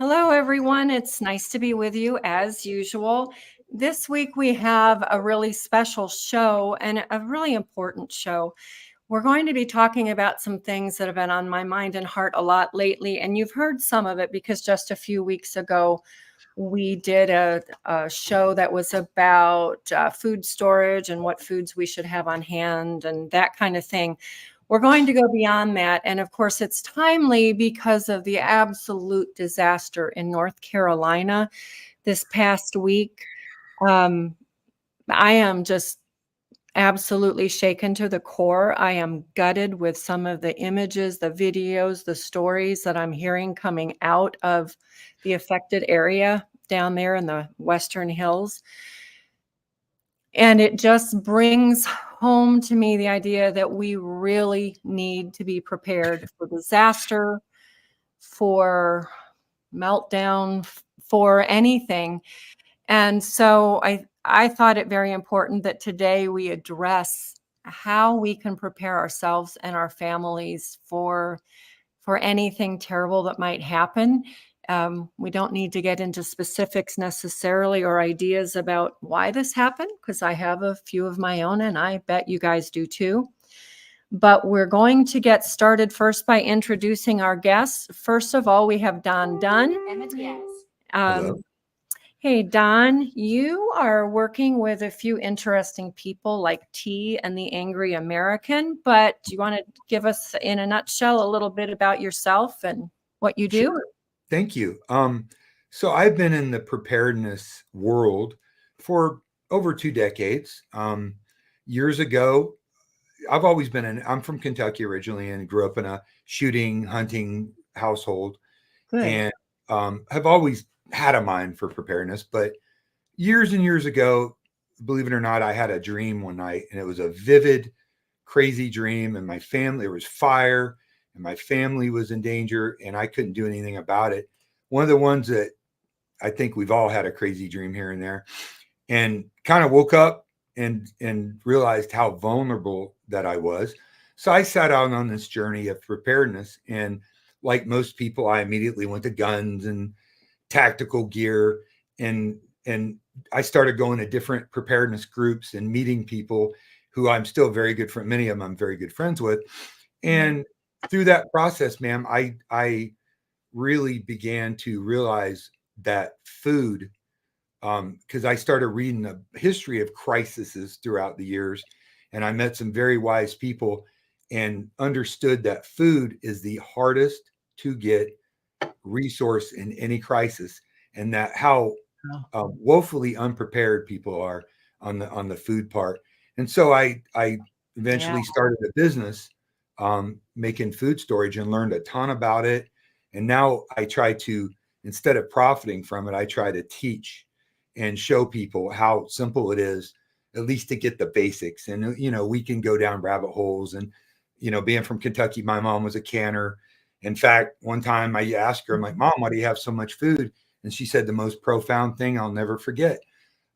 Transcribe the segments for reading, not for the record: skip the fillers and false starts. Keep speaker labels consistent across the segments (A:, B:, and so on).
A: Hello, everyone. It's nice to be with you as usual. This week we have a really special show and a really important show. We're going to be talking about some things that have been on my mind and heart a lot lately, and you've heard some of it because just a few weeks ago we did a show that was about food storage and what foods we should have on hand and that kind of thing. We're going to go beyond that. And of course, it's timely because of the absolute disaster in North Carolina this past week. I am just absolutely shaken to the core. I am gutted with some of the images, the videos, the stories that I'm hearing coming out of the affected area down there in the Western Hills. And it just brings home to me the idea that we really need to be prepared for disaster, for meltdown, for anything. And so I thought it very important that today we address how we can prepare ourselves and our families for anything terrible that might happen. We don't need to get into specifics necessarily or ideas about why this happened, because I have a few of my own, and I bet you guys do too. But we're going to get started first by introducing our guests. First of all, we have Dunn.
B: Hello.
A: Hey, Don, you are working with a few interesting people like T and the Angry American, but do you want to give us, in a nutshell, a little bit about yourself and what you do?
B: Sure. Thank you. So I've been in the preparedness world for over 2 decades. Years ago, I'm from Kentucky originally and grew up in a shooting, hunting household
A: Good.
B: and have always had a mind for preparedness. But years and years ago, believe it or not, I had a dream one night and it was a vivid, crazy dream. And there was fire and my family was in danger and I couldn't do anything about it. One of the ones that I think we've all had a crazy dream here and there, and kind of woke up and realized how vulnerable that I was. So I set out on this journey of preparedness. And like most people, I immediately went to guns and tactical gear and I started going to different preparedness groups and meeting people who I'm still very good friends. Many of them I'm very good friends with. And through that process, ma'am, I really began to realize that food, because I started reading a history of crises throughout the years, and I met some very wise people and understood that food is the hardest to get resource in any crisis, and that how woefully unprepared people are on the food part. And so I
A: Yeah.
B: eventually started a business making food storage and learned a ton about it. And now I try to, instead of profiting from it, I try to teach and show people how simple it is, at least to get the basics. And we can go down rabbit holes. And being from Kentucky, my mom was a canner. In fact, one time I asked her, I'm like, Mom, why do you have so much food? And she said the most profound thing I'll never forget.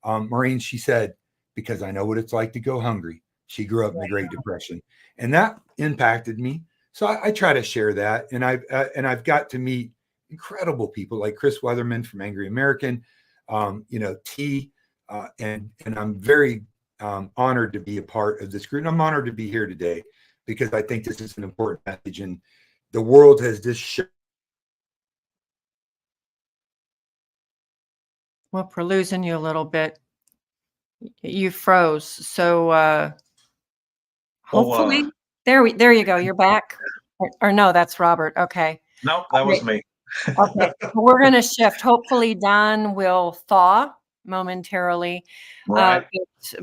B: Maureen, she said, because I know what it's like to go hungry. She grew up in the Great Depression, and that impacted me. So I try to share that, and I've got to meet incredible people like Chris Weatherman from Angry American, T, and I'm very honored to be a part of this group. And I'm honored to be here today because I think this is an important message, and the world has just
A: Well, we're losing you a little bit. You froze. So hopefully, there you go. You're back. Or no, that's Robert. Okay.
C: Nope, that was me.
A: Okay. We're going to shift. Hopefully, Don will thaw momentarily.
C: Right.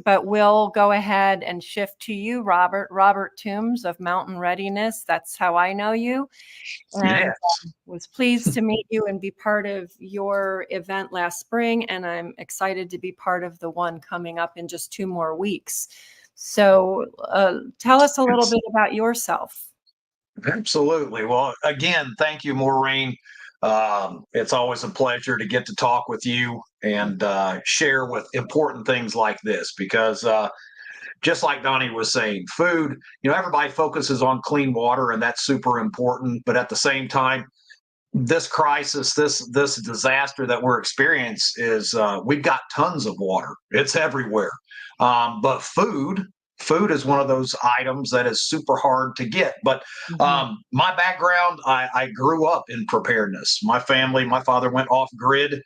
A: But we'll go ahead and shift to you, Robert. Robert Toombs of Mountain Readiness. That's how I know you. And
C: Yes.
A: was pleased to meet you and be part of your event last spring. And I'm excited to be part of the one coming up in just 2 more weeks. So tell us a little bit about yourself.
C: Absolutely. Well, again, thank you, Maureen. It's always a pleasure to get to talk with you and share with important things like this because just like Donnie was saying, food, everybody focuses on clean water and that's super important. But at the same time, this crisis, this disaster that we're experiencing is we've got tons of water. It's everywhere. But food is one of those items that is super hard to get. But
A: Mhm.
C: my background, I grew up in preparedness. My family, my father went off grid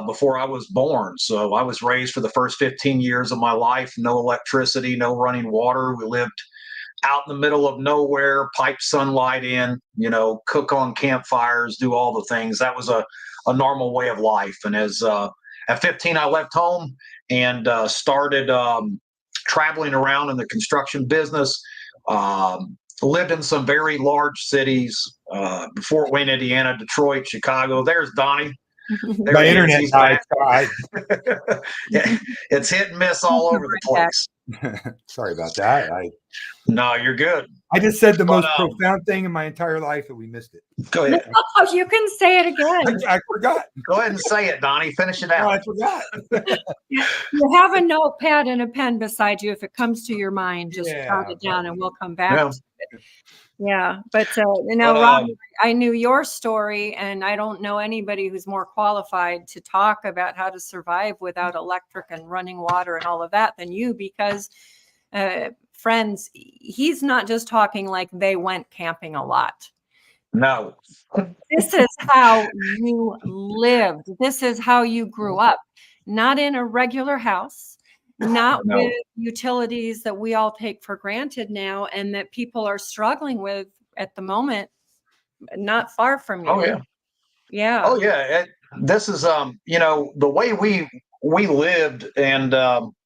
C: before I was born. So I was raised for the first 15 years of my life, no electricity, no running water. We lived out in the middle of nowhere, pipe sunlight in, cook on campfires, do all the things. That was a normal way of life. And as at 15, I left home and started traveling around in the construction business. Lived in some very large cities, Fort Wayne, Indiana, Detroit, Chicago. There's Donnie. There
B: My
C: he is.
B: internet
C: He's
B: died.
C: back.
B: So
C: It's hit and miss all over the place.
B: sorry about that.
C: No, you're good.
B: I just said the
C: But,
B: most profound thing in my entire life, and we missed it.
C: Go ahead.
A: Oh, you can say it again.
B: I forgot.
C: Go ahead and say it, Donnie. Finish it
B: No,
C: out.
B: I forgot.
A: You have a notepad and a pen beside you. If it comes to your mind, just
B: Yeah,
A: jot it down and we'll come back
C: Yeah.
A: to it. Yeah. But,
C: But,
A: Rob, I knew your story, and I don't know anybody who's more qualified to talk about how to survive without electric and running water and all of that than you, because friends, he's not just talking like they went camping a lot.
C: No.
A: This is how you lived. This is how you grew up, not in a regular house, not
C: No.
A: with utilities that we all take for granted now and that people are struggling with at the moment, not far from you.
C: Oh yeah.
A: Yeah.
C: Oh yeah. This is the way we lived, and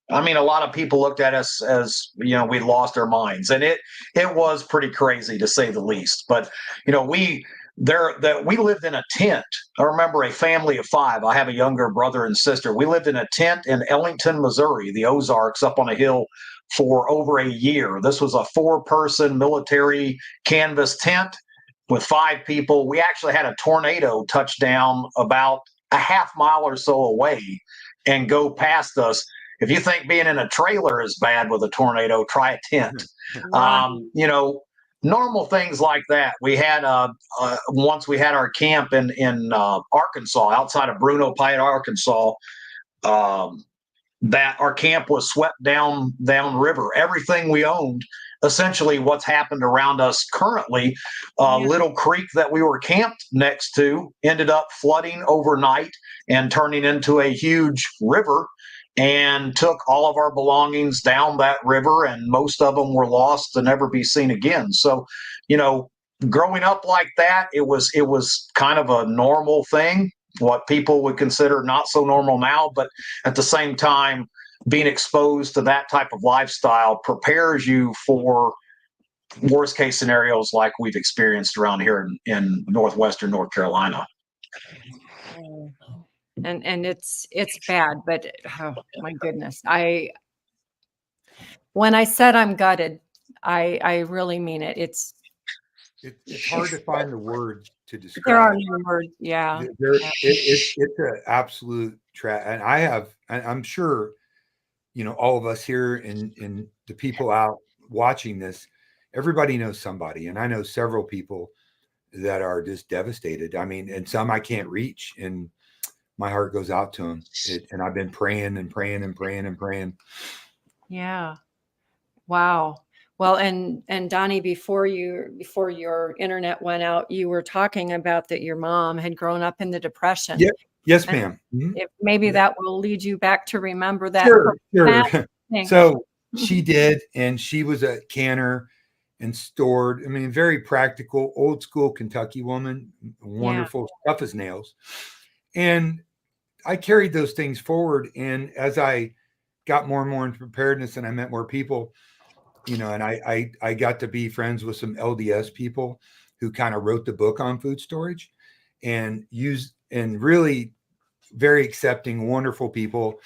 C: I mean, a lot of people looked at us as we lost our minds, and it was pretty crazy to say the least. But we lived in a tent. I remember a family of 5. I have a younger brother and sister. We lived in a tent in Ellington, Missouri, the Ozarks, up on a hill for over a year. This was a 4-person military canvas tent with 5 people. We actually had a tornado touch down about a half mile or so away and go past us. If you think being in a trailer is bad with a tornado, try a tent.
A: Right.
C: Normal things like that. We had once we had our camp in Arkansas, outside of Bruno Pyatt, Arkansas. That our camp was swept down river. Everything we owned, essentially what's happened around us currently, Little Creek that we were camped next to ended up flooding overnight and turning into a huge river, and took all of our belongings down that river, and most of them were lost to never be seen again. So, growing up like that, it was kind of a normal thing, what people would consider not so normal now. But at the same time, being exposed to that type of lifestyle prepares you for worst case scenarios like we've experienced around here in northwestern North Carolina.
A: And it's bad, but oh my goodness. When I said I'm gutted, I really mean it. It's
B: hard to find the words to describe.
A: There are no words. Yeah.
B: It's an absolute and I'm sure, all of us here and the people out watching this, everybody knows somebody. And I know several people that are just devastated. I mean, and some I can't reach, and my heart goes out to them. And I've been praying and praying and praying and praying.
A: Yeah. Wow. Well, and Donnie, before your internet went out, you were talking about that your mom had grown up in the Depression.
B: Yeah. Yes, ma'am.
A: If maybe that will lead you back to remember that.
B: Sure. So she did, and she was a canner and stored. I mean, very practical, old school Kentucky woman, wonderful, tough as nails. And I carried those things forward. And as I got more and more into preparedness, and I met more people, and I got to be friends with some LDS people who kind of wrote the book on food storage, and really very accepting, wonderful people,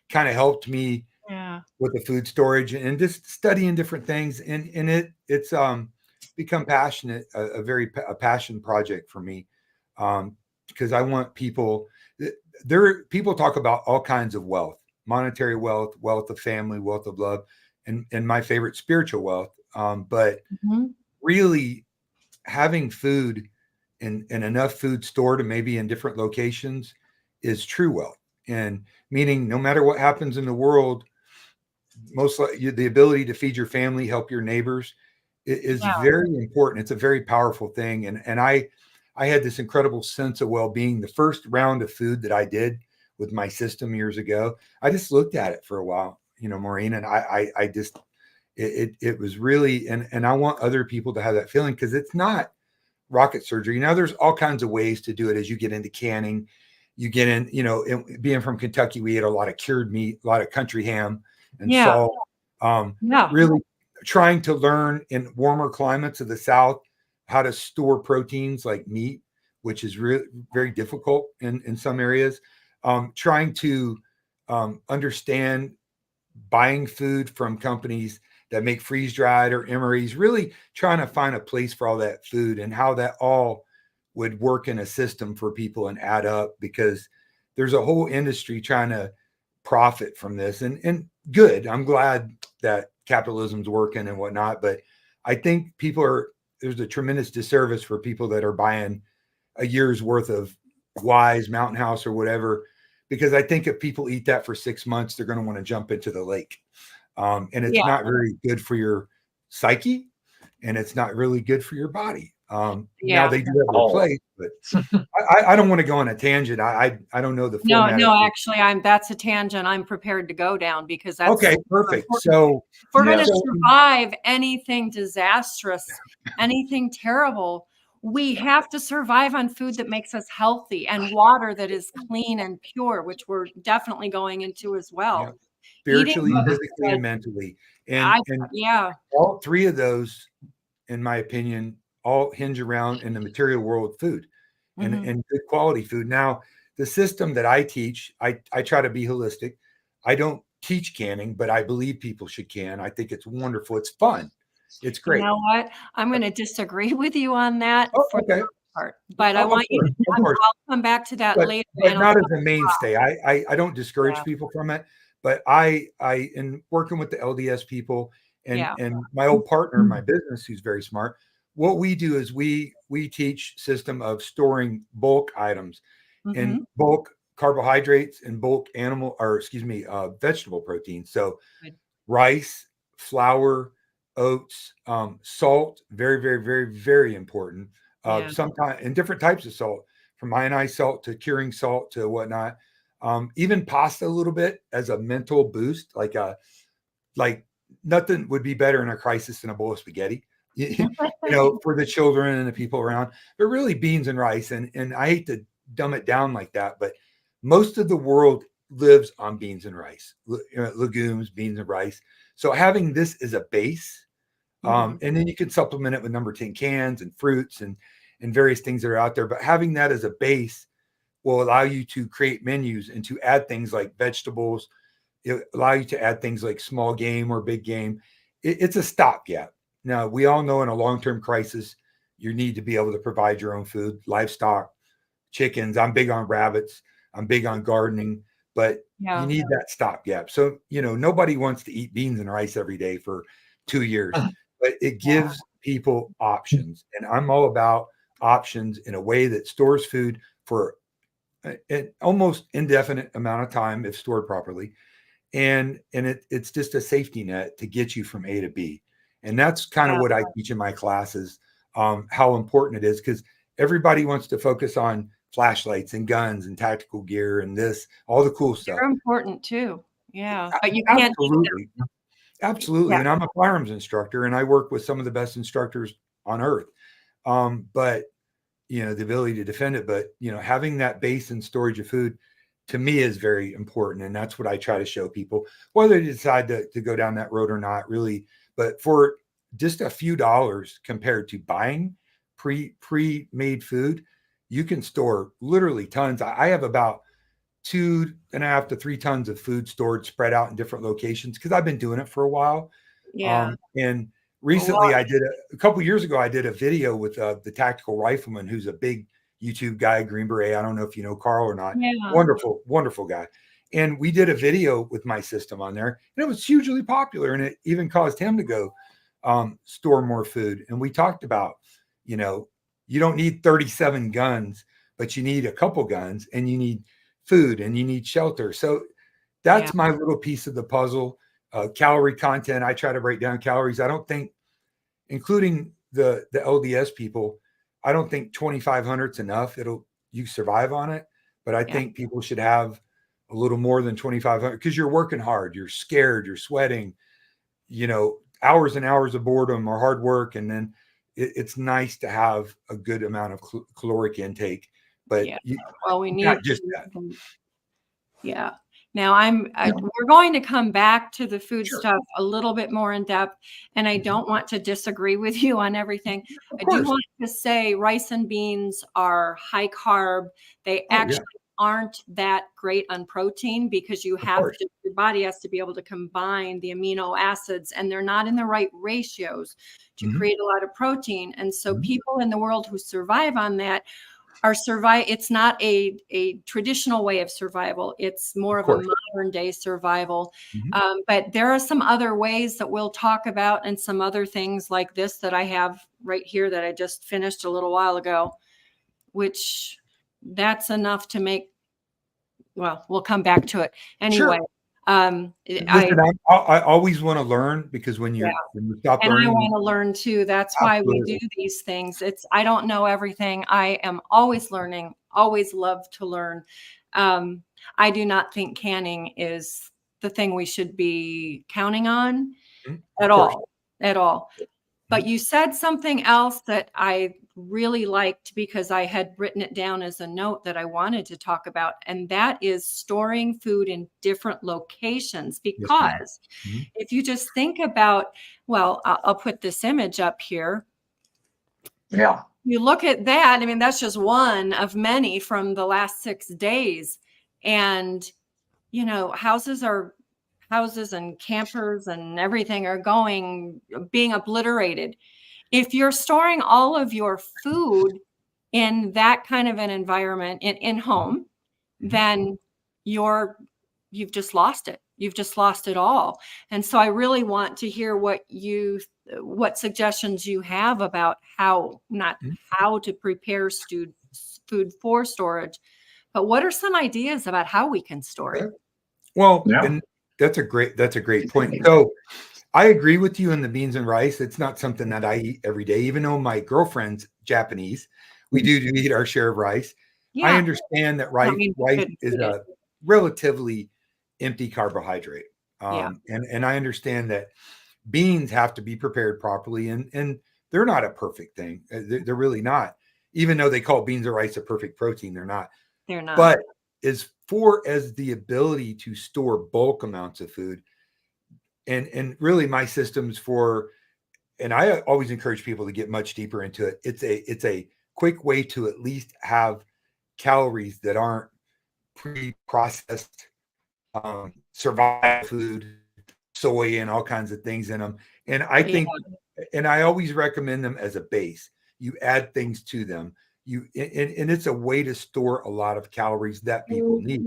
B: kind of helped me with the food storage and just studying different things. And it's become passionate, a passion project for me, because I want people. People talk about all kinds of wealth, monetary wealth, wealth of family, wealth of love, and my favorite, spiritual wealth. But really having food and enough food stored and maybe in different locations is true wealth. And meaning no matter what happens in the world, most likely the ability to feed your family, help your neighbors is
A: Yeah.
B: very important. It's a very powerful thing. And I had this incredible sense of well-being. The first round of food that I did with my system years ago, I just looked at it for a while, Maureen, and I just, it was really, and I want other people to have that feeling, because it's not rocket surgery. There's all kinds of ways to do it as you get into canning. You get in, being from Kentucky, we ate a lot of cured meat, a lot of country ham and
A: Yeah.
B: salt.
A: Yeah.
B: Really trying to learn in warmer climates of the South how to store proteins like meat, which is really very difficult in some areas. Trying to understand buying food from companies that make freeze dried or emeries, really trying to find a place for all that food and how that all would work in a system for people and add up, because there's a whole industry trying to profit from this. And good, I'm glad that capitalism's working and whatnot, but I think there's a tremendous disservice for people that are buying a year's worth of Wise, Mountain House, or whatever, because I think if people eat that for 6 months, they're going to want to jump into the lake. And it's
A: Yeah.
B: not very good for your psyche, and it's not really good for your body. Now they do have their place, but I don't want to go on a tangent. I don't know the format.
A: No, actually, that's a tangent I'm prepared to go down, because that's
B: okay. Perfect.
A: important.
B: So
A: If we're going to
B: so-
A: survive anything disastrous, anything terrible, we have to survive on food that makes us healthy and water that is clean and pure, which we're definitely going into as well.
B: Yeah. Spiritually,
A: Eating-
B: physically, and mentally. And
A: yeah.
B: all three of those, in my opinion, all hinge around in the material world food and,
A: Mhm.
B: and good quality food. Now, the system that I teach, I try to be holistic. I don't teach canning, but I believe people should can. I think it's wonderful. It's fun. It's great.
A: You know what? I'm going to disagree with you on that for
B: Okay.
A: the most part, but I
B: Of
A: want you
B: course,
A: to,
B: of course.
A: I'll come back to that
B: But,
A: later.
B: but
A: and
B: not
A: I'll-
B: as a mainstay. I don't discourage
A: Yeah.
B: people from it, but I in working with the LDS people and
A: Yeah.
B: and my old partner in my business, who's very smart, what we do is we teach system of storing bulk items and
A: Mhm.
B: bulk carbohydrates and bulk vegetable proteins. So
A: Good.
B: rice, flour, oats, salt, very, very, very, very important.
A: Yeah.
B: Sometimes and different types of salt, from ionized salt to curing salt to whatnot. Even pasta a little bit as a mental boost, like nothing would be better in a crisis than a bowl of spaghetti, for the children and the people around. But really, beans and rice, and I hate to dumb it down like that, but most of the world lives on beans and rice, legumes, beans and rice. So having this as a base,
A: Mhm.
B: and then you can supplement it with number 10 cans and fruits and various things that are out there. But having that as a base will allow you to create menus and to add things like vegetables. It allow you to add things like small game or big game. It's a stopgap. Now, we all know in a long-term crisis, you need to be able to provide your own food, livestock, chickens. I'm big on rabbits. I'm big on gardening, but
A: Yeah.
B: you need that stopgap. So, nobody wants to eat beans and rice every day for 2 years, but it gives people options. And I'm all about options in a way that stores food for an almost indefinite amount of time if stored properly. And it's just a safety net to get you from A to B. And that's kind of what I teach in my classes, how important it is, because everybody wants to focus on flashlights and guns and tactical gear and all the cool stuff.
A: They're important too. Yeah. But you can't
B: Absolutely. Absolutely.
A: Yeah.
B: And I'm a firearms instructor and I work with some of the best instructors on earth. But the ability to defend it, but having that base and storage of food to me is very important. And that's what I try to show people, whether they decide to go down that road or not, really. But for just a few dollars compared to buying pre-made food, you can store literally tons. I have about 2.5 to 3 tons of food stored, spread out in different locations, because I've been doing it for a while.
A: Yeah.
B: And recently I did a couple years ago, I did a video with the tactical rifleman, who's a big YouTube guy, Green Beret. I don't know if you know Carl or not.
A: Yeah.
B: Wonderful, wonderful guy. And we did a video with my system on there, and it was hugely popular. And it even caused him to go store more food. And we talked about, you you don't need 37 guns, but you need a couple guns, and you need food, and you need shelter. So that's my little piece of the puzzle. Calorie content, I try to break down calories. I don't think, including the LDS people, I don't think 2,500 is enough. You survive on it, but I think people should have a little more than 2,500, because you're working hard, you're scared, you're sweating, hours and hours of boredom or hard work. And then it's nice to have a good amount of caloric intake, but
A: we need
B: not just that.
A: Yeah. Now we're going to come back to the food stuff a little bit more in depth, and I don't want to disagree with you on everything. I do want to say rice and beans are high carb. They actually aren't that great on protein, because your body has to be able to combine the amino acids, and they're not in the right ratios to create a lot of protein. And so people in the world who survive on that it's not a traditional way of survival. It's more of a modern day survival. But there are some other ways that we'll talk about, and some other things like this that I have right here that I just finished a little while ago, which that's enough to make, we'll come back to it. Anyway.
B: Listen, I always want to learn, because when you stop learning,
A: I want to learn too. That's why we do these things. I don't know everything. I am always learning, always love to learn. I do not think canning is the thing we should be counting on at all. But you said something else that I really liked, because I had written it down as a note that I wanted to talk about. And that is storing food in different locations. Because if you just think about, I'll put this image up here.
C: Yeah.
A: You look at that. I mean, that's just one of many from the last 6 days. And, houses and campers and everything are being obliterated. If you're storing all of your food in that kind of an environment in home, then you've just lost it. You've just lost it all. And so I really want to hear what suggestions you have about not how to prepare food for storage, but what are some ideas about how we can store it?
B: Well, and that's a great point. So I agree with you on the beans and rice. It's not something that I eat every day, even though my girlfriend's Japanese. We do eat our share of rice. I understand that rice is a relatively empty carbohydrate. And I understand that beans have to be prepared properly, and they're not a perfect thing. They're really not. Even though they call beans or rice a perfect protein, they're not. But as far as the ability to store bulk amounts of food, and really my systems and I always encourage people to get much deeper into it. It's a quick way to at least have calories that aren't pre-processed, survival food, soy, and all kinds of things in them. And I think, and I always recommend them as a base. You add things to them. And it's a way to store a lot of calories that people need.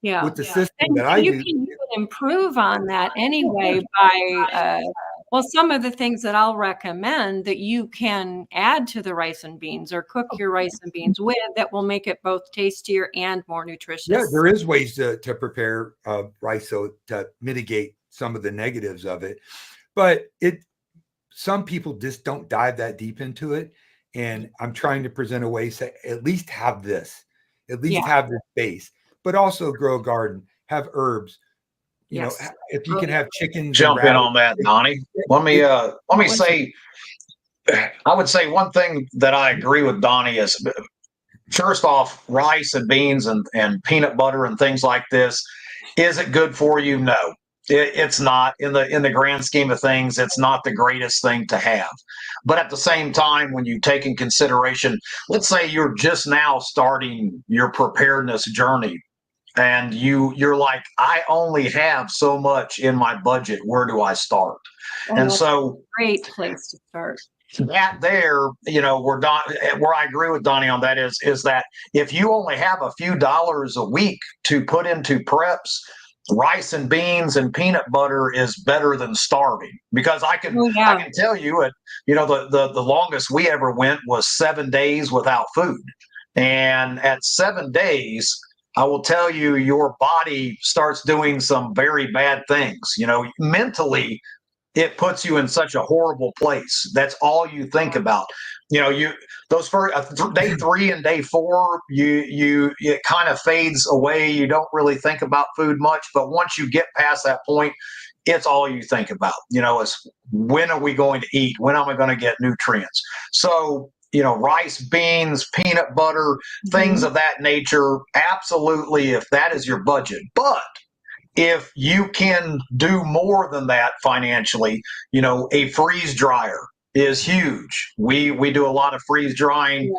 B: With the system that I do,
A: you can improve on that anyway by some of the things that I'll recommend that you can add to the rice and beans, or cook your rice and beans with, that will make it both tastier and more nutritious.
B: Yeah, there is ways to prepare rice so to mitigate some of the negatives of it, but some people just don't dive that deep into it. And I'm trying to present a way to at least have this base, but also grow a garden, have herbs. If you can have chickens.
C: Jump in on that, Donnie. Let me say, I would say one thing that I agree with Donnie is, first off, rice and beans and peanut butter and things like this. Is it good for you? No, it's not. In the grand scheme of things, it's not the greatest thing to have. But at the same time, when you take in consideration, let's say you're just now starting your preparedness journey, and you're like, I only have so much in my budget. Where do I start? And so,
A: great place to start.
C: That there, where I agree with Donnie on that is that if you only have a few dollars a week to put into preps, rice and beans and peanut butter is better than starving, because I can
A: Oh,
C: I
A: yeah.
C: can tell you it. The longest we ever went was 7 days without food, and at 7 days, I will tell you, your body starts doing some very bad things. Mentally, it puts you in such a horrible place. That's all you think about. You those first day 3 and day 4, you it kind of fades away. You don't really think about food much, but once you get past that point, it's all you think about. Is when are we going to eat? When am I going to get nutrients? So rice, beans, peanut butter, things of that nature. Absolutely, if that is your budget. But if you can do more than that financially, a freeze dryer is huge. We do a lot of freeze drying.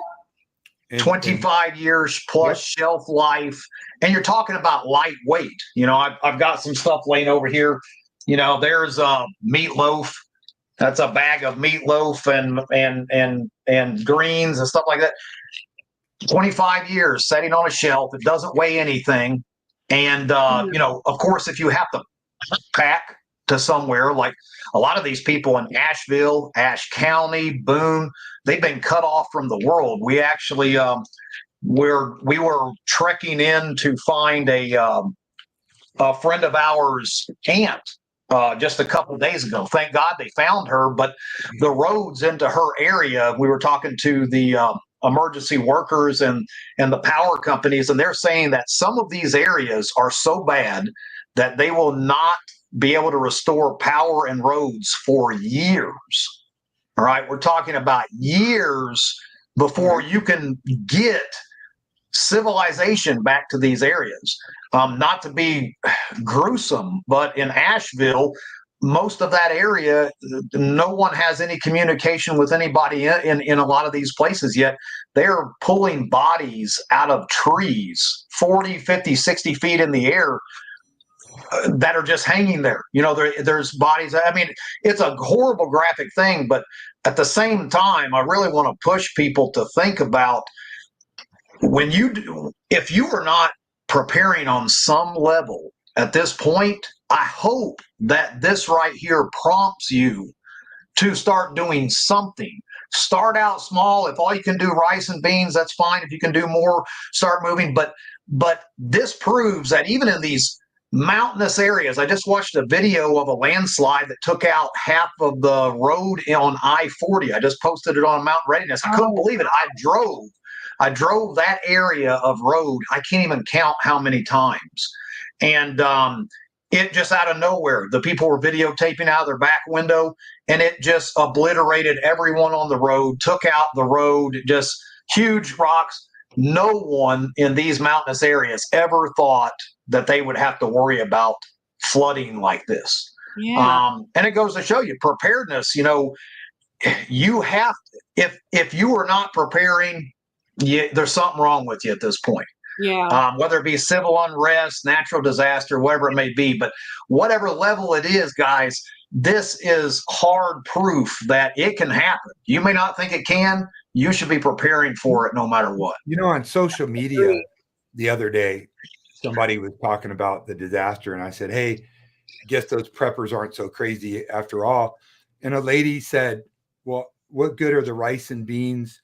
B: And
C: 25 years plus shelf life, and you're talking about lightweight. I've got some stuff laying over here. There's meatloaf. That's a bag of meatloaf and greens and stuff like that. 25 years sitting on a shelf. It doesn't weigh anything. And, of course, if you have to pack to somewhere, like a lot of these people in Asheville, Ashe County, Boone, they've been cut off from the world. We actually, we were trekking in to find a friend of ours' aunt just a couple of days ago. Thank God they found her, but the roads into her area, we were talking to the emergency workers and the power companies, and they're saying that some of these areas are so bad that they will not be able to restore power and roads for years. All right, we're talking about years before you can get civilization back to these areas. Not to be gruesome, but in Asheville, most of that area, no one has any communication with anybody in a lot of these places yet. They're pulling bodies out of trees 40, 50, 60 feet in the air that are just hanging there. There's bodies. I mean, it's a horrible graphic thing, but at the same time, I really want to push people to think about if you are not preparing on some level at this point. I hope that this right here prompts you to start doing something. Start out small. If all you can do rice and beans, that's fine. If you can do more, start moving. But this proves that even in these mountainous areas, I just watched a video of a landslide that took out half of the road on I-40. I just posted it on Mount Readiness. I couldn't believe it. I drove that area of road. I can't even count how many times. And it just out of nowhere, the people were videotaping out of their back window, and it just obliterated everyone on the road, took out the road, just huge rocks. No one in these mountainous areas ever thought that they would have to worry about flooding like this. And it goes to show you preparedness. You have to, if you are not preparing, there's something wrong with you at this point. Whether it be civil unrest, natural disaster, whatever it may be. But whatever level it is, guys, this is hard proof that it can happen. You may not think it can. You should be preparing for it no matter what.
B: On social media the other day, somebody was talking about the disaster, and I said, hey, guess those preppers aren't so crazy after all. And a lady said, well, what good are the rice and beans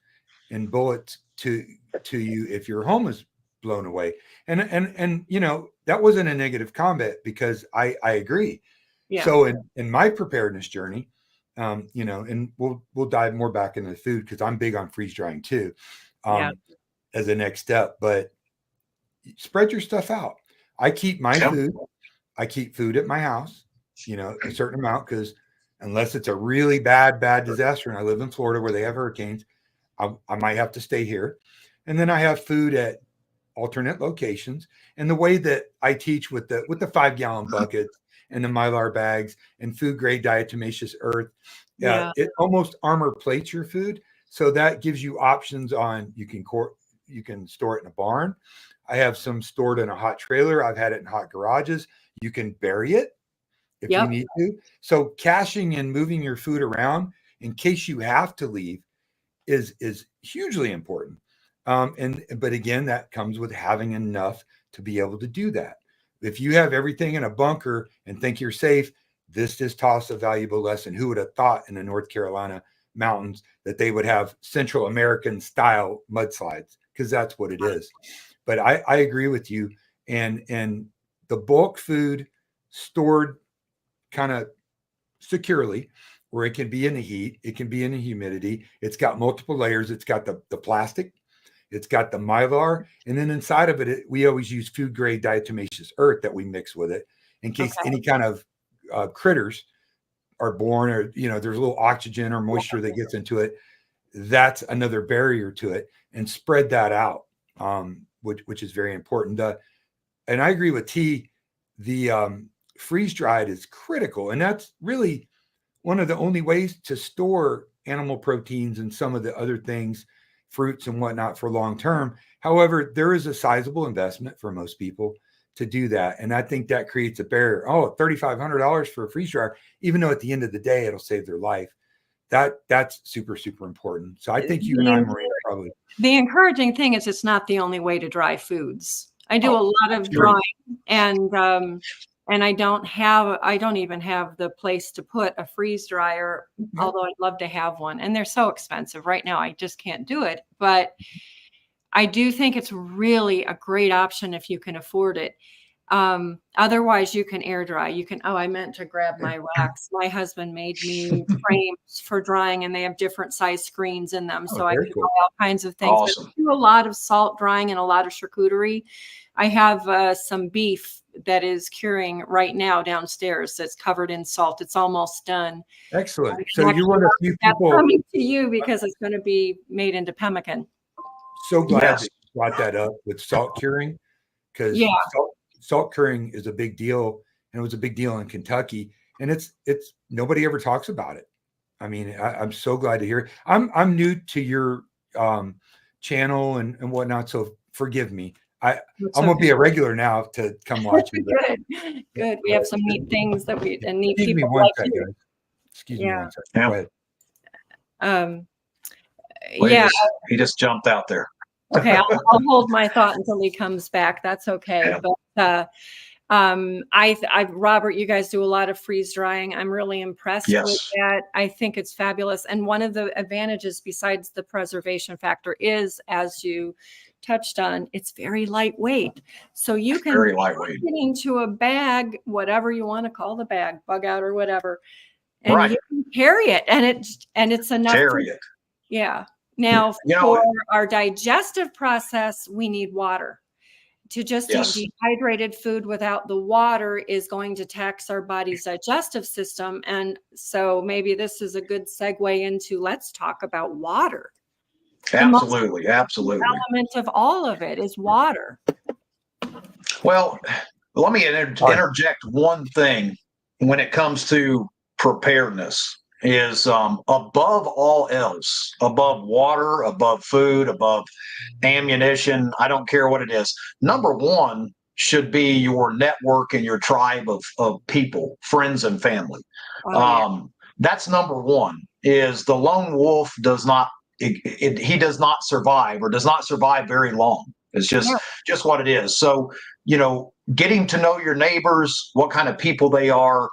B: and bullets to you if your home is blown away? And that wasn't a negative comment, because I agree. So in my preparedness journey, and we'll dive more back into the food, because I'm big on freeze drying too, as a next step. But spread your stuff out. I keep my food. I keep food at my house, a certain amount, because unless it's a really bad disaster, and I live in Florida where they have hurricanes, I might have to stay here. And then I have food at alternate locations. And the way that I teach with the 5-gallon buckets and the Mylar bags and food grade diatomaceous earth, it almost armor plates your food. So that gives you options on, you can store it in a barn. I have some stored in a hot trailer. I've had it in hot garages. You can bury it if you need to. So caching and moving your food around in case you have to leave is hugely important. But again, that comes with having enough to be able to do that. if you have everything in a bunker and think you're safe, this just taught a valuable lesson. Who would have thought in the North Carolina mountains that they would have Central American style mudslides? Because that's what it is. But I agree with you. And the bulk food stored kind of securely, where it can be in the heat, it can be in the humidity. It's got multiple layers. It's got the plastic, it's got the mylar, and then inside of it, we always use food grade diatomaceous earth that we mix with it in case any kind of critters are born, or there's a little oxygen or moisture that gets into it. That's another barrier to it, and spread that out, which is very important. And I agree with T. The freeze dried is critical, and that's really one of the only ways to store animal proteins and some of the other things, fruits and whatnot, for long term. However, there is a sizable investment for most people to do that, and I think that creates a barrier. Oh, $3,500 for a freeze dryer, even though at the end of the day it'll save their life. That's super, super important. So I think you and I, Maureen, probably.
A: The encouraging thing is it's not the only way to dry foods. I do a lot of drying, and I don't even have the place to put a freeze dryer, although I'd love to have one. And they're so expensive right now. I just can't do it. But I do think it's really a great option if you can afford it. Otherwise, you can air dry. You can, I meant to grab my wax. My husband made me frames for drying, and they have different size screens in them. So I can
B: cool.
A: buy all kinds of things.
C: Awesome.
A: But I do a lot of salt drying and a lot of charcuterie. I have some beef that is curing right now downstairs that's covered in salt. It's almost done.
B: Excellent. So you're one of the few people
A: coming to you because it's going to be made into pemmican.
B: So glad that you brought that up with salt curing, because salt curing is a big deal, and it was a big deal in Kentucky, and it's nobody ever talks about it. I mean, I'm so glad to hear it. I'm new to your channel and whatnot, so forgive me. I'm gonna be a regular now to come watch you.
A: Good. We have some neat things that neat
B: Excuse
A: people
B: me one
A: like
B: second,
A: you.
B: guys. Excuse me one second. Go ahead.
C: He just jumped out there.
A: Okay, I'll hold my thought until he comes back. That's okay.
C: Yeah.
A: But Robert, you guys do a lot of freeze drying. I'm really impressed with that. I think it's fabulous. And one of the advantages, besides the preservation factor, is, as you touched on, it's very lightweight. So you can
C: very lightweight
A: put it into a bag, whatever you want to call the bag, bug out or whatever, and you can carry it, and it's enough.
C: Carry it.
A: Yeah. Now, for our digestive process, we need water. To just eat dehydrated food without the water is going to tax our body's digestive system. And so maybe this is a good segue into, let's talk about water.
C: Absolutely.
A: The element of all of it is water.
C: Well, let me interject one thing when it comes to preparedness. Is above all else, above water, above food, above ammunition, I don't care what it is. Number one should be your network and your tribe of people, friends and family. That's number one. Is the lone wolf does not survive, or does not survive very long. It's just what it is. So, getting to know your neighbors, what kind of people they are,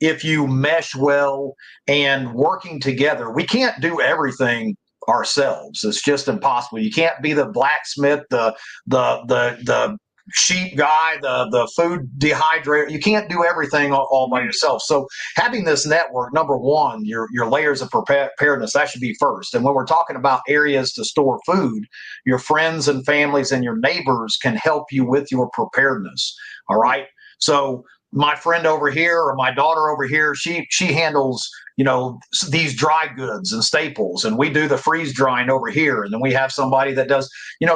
C: if you mesh well and working together. We can't do everything ourselves. It's just impossible. You can't be the blacksmith, the sheep guy, the food dehydrator. You can't do everything all by yourself. So having this network, number one, your layers of preparedness, that should be first. And when we're talking about areas to store food, your friends and families and your neighbors can help you with your preparedness. All right. So my friend over here, or my daughter over here, she handles, these dry goods and staples, and we do the freeze drying over here. And then we have somebody that does,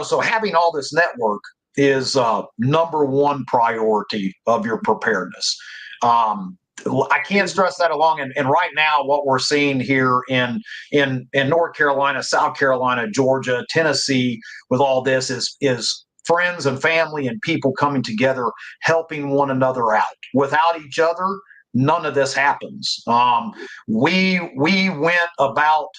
C: so having all this network is number one priority of your preparedness. I can't stress that along. And right now, what we're seeing here in North Carolina, South Carolina, Georgia, Tennessee, with all this is friends and family and people coming together, helping one another out. Without each other, none of this happens. We went about,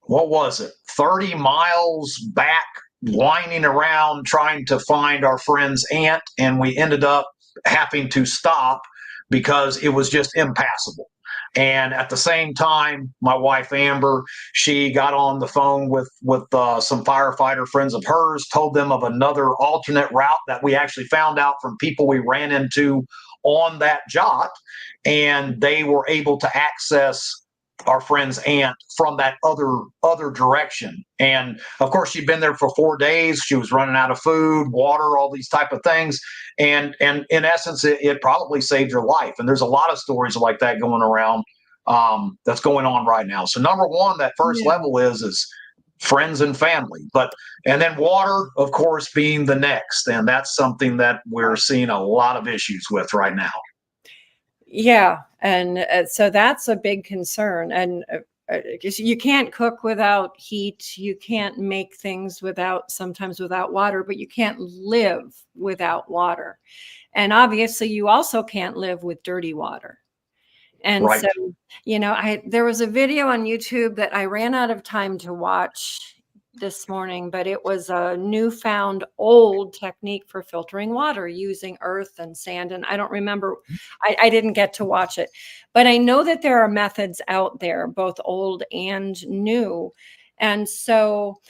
C: 30 miles back whining around trying to find our friend's aunt, and we ended up having to stop because it was just impassable. And at the same time, my wife Amber, she got on the phone with some firefighter friends of hers, told them of another alternate route that we actually found out from people we ran into on that jot, and they were able to access our friend's aunt from that other direction. And of course, she'd been there for 4 days. She was running out of food, water, all these type of things. And in essence, it probably saved her life. And there's a lot of stories like that going around, that's going on right now. So number one, that first level is friends and family, and then water, of course, being the next. And that's something that we're seeing a lot of issues with right now.
A: Yeah. And so that's a big concern. And you can't cook without heat. You can't make things sometimes without water, but you can't live without water. And obviously you also can't live with dirty water. And
C: Right.
A: so, there was a video on YouTube that I ran out of time to watch this morning, but it was a newfound old technique for filtering water using earth and sand. And I don't remember, I didn't get to watch it, but I know that there are methods out there, both old and new. And so,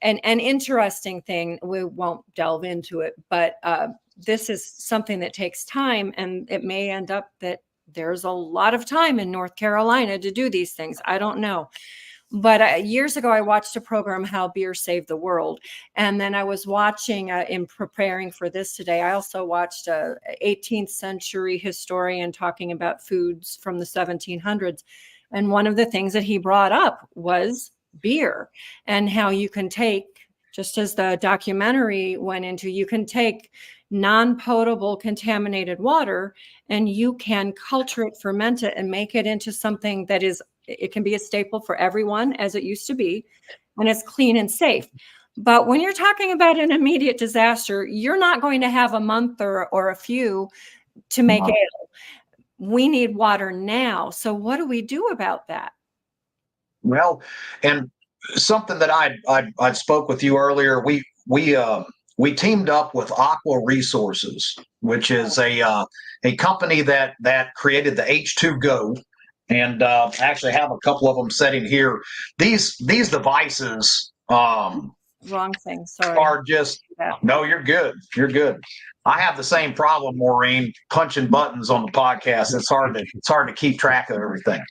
A: an interesting thing, we won't delve into it, but this is something that takes time, and it may end up that there's a lot of time in North Carolina to do these things. I don't know. But years ago, I watched a program, How Beer Saved the World. And then I was watching, in preparing for this today, I also watched a 18th century historian talking about foods from the 1700s. And one of the things that he brought up was beer, and how you can take, just as the documentary went into, you can take non-potable contaminated water and you can culture it, ferment it, and make it into something that it can be a staple for everyone, as it used to be, and it's clean and safe. But when you're talking about an immediate disaster, you're not going to have a month or a few to make ale. We need water now. So what do we do about that?
C: Well, and something that I spoke with you earlier, we teamed up with Aqua Resources, which is a company that created the H2Go, and actually have a couple of them sitting here. These devices
A: Wrong thing. Sorry.
C: are just no. You're good. You're good. I have the same problem, Maureen, punching buttons on the podcast. It's hard to keep track of everything.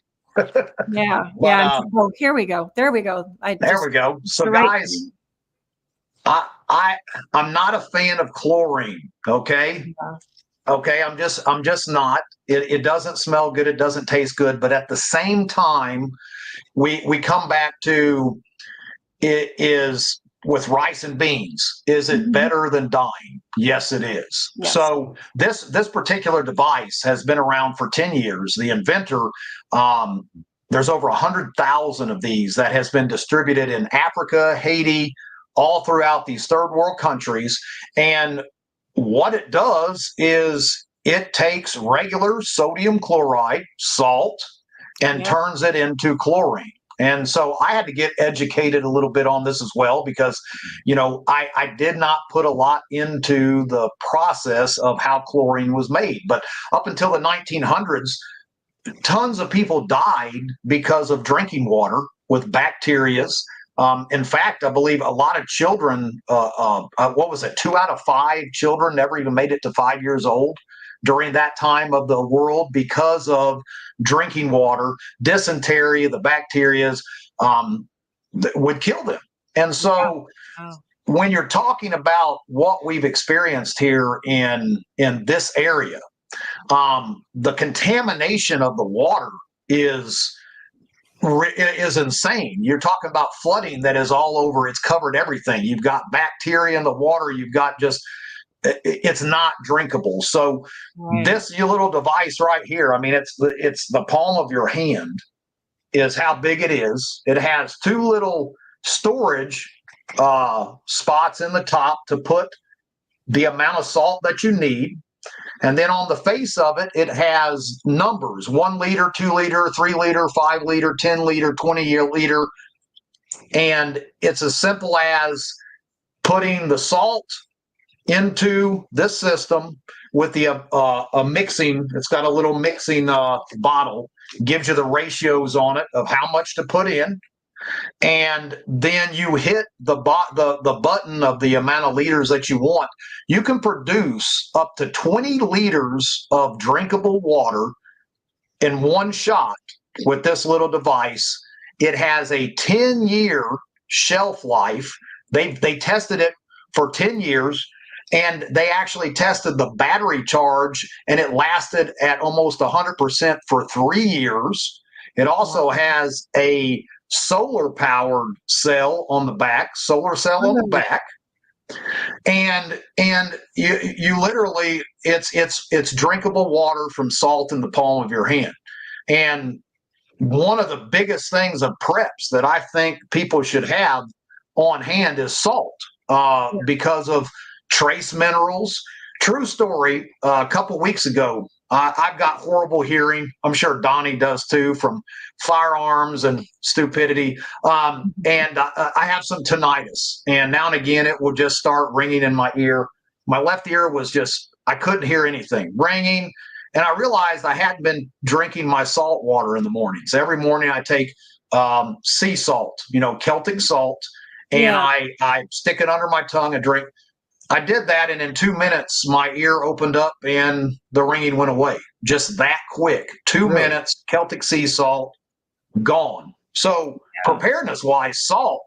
A: Yeah. Oh, here we go. There we go.
C: There we go. So guys, I'm not a fan of chlorine. Okay.
A: Yeah.
C: Okay. I'm just not. It doesn't smell good. It doesn't taste good. But at the same time, we come back to, it is with rice and beans. Is it better than dying? Yes, it is. Yes. So this particular device has been around for 10 years. The inventor, there's over 100,000 of these that has been distributed in Africa, Haiti, all throughout these third world countries. And what it does is it takes regular sodium chloride, salt, and turns it into chlorine. And so I had to get educated a little bit on this as well, because, I did not put a lot into the process of how chlorine was made. But up until the 1900s, tons of people died because of drinking water with bacteria. In fact, I believe a lot of children, 2 out of 5 children never even made it to 5 years old during that time of the world because of drinking water. Dysentery, the bacteria would kill them. And so when you're talking about what we've experienced here in this area, the contamination of the water is insane. You're talking about flooding that is all over. It's covered everything. You've got bacteria in the water. You've got it's not drinkable. So this little device right here, I mean, it's the palm of your hand is how big it is. It has 2 little storage spots in the top to put the amount of salt that you need. And then on the face of it, it has numbers: 1 liter, 2 liter, 3 liter, 5 liter, 10 liter, 20 liter. And it's as simple as putting the salt into this system with the a mixing. It's got a little mixing bottle, gives you the ratios on it of how much to put in, and then you hit the button of the amount of liters that you want. You can produce up to 20 liters of drinkable water in one shot with this little device. It has a 10-year shelf life. They tested it for 10 years, and they actually tested the battery charge, and it lasted at almost 100% for 3 years. It also has a solar powered cell on the back, and you literally, it's drinkable water from salt in the palm of your hand. And one of the biggest things of preps that I think people should have on hand is salt, because of trace minerals. True story, a couple weeks ago, I've got horrible hearing. I'm sure Donnie does too, from firearms and stupidity. And I have some tinnitus, and now and again it will just start ringing in my ear. My left ear was just, I couldn't hear anything ringing. And I realized I hadn't been drinking my salt water in the mornings. Every morning I take sea salt, Celtic salt, and I stick it under my tongue and drink. I did that, and in 2 minutes, my ear opened up and the ringing went away. Just that quick. 2 minutes, Celtic sea salt, gone. So preparedness-wise, salt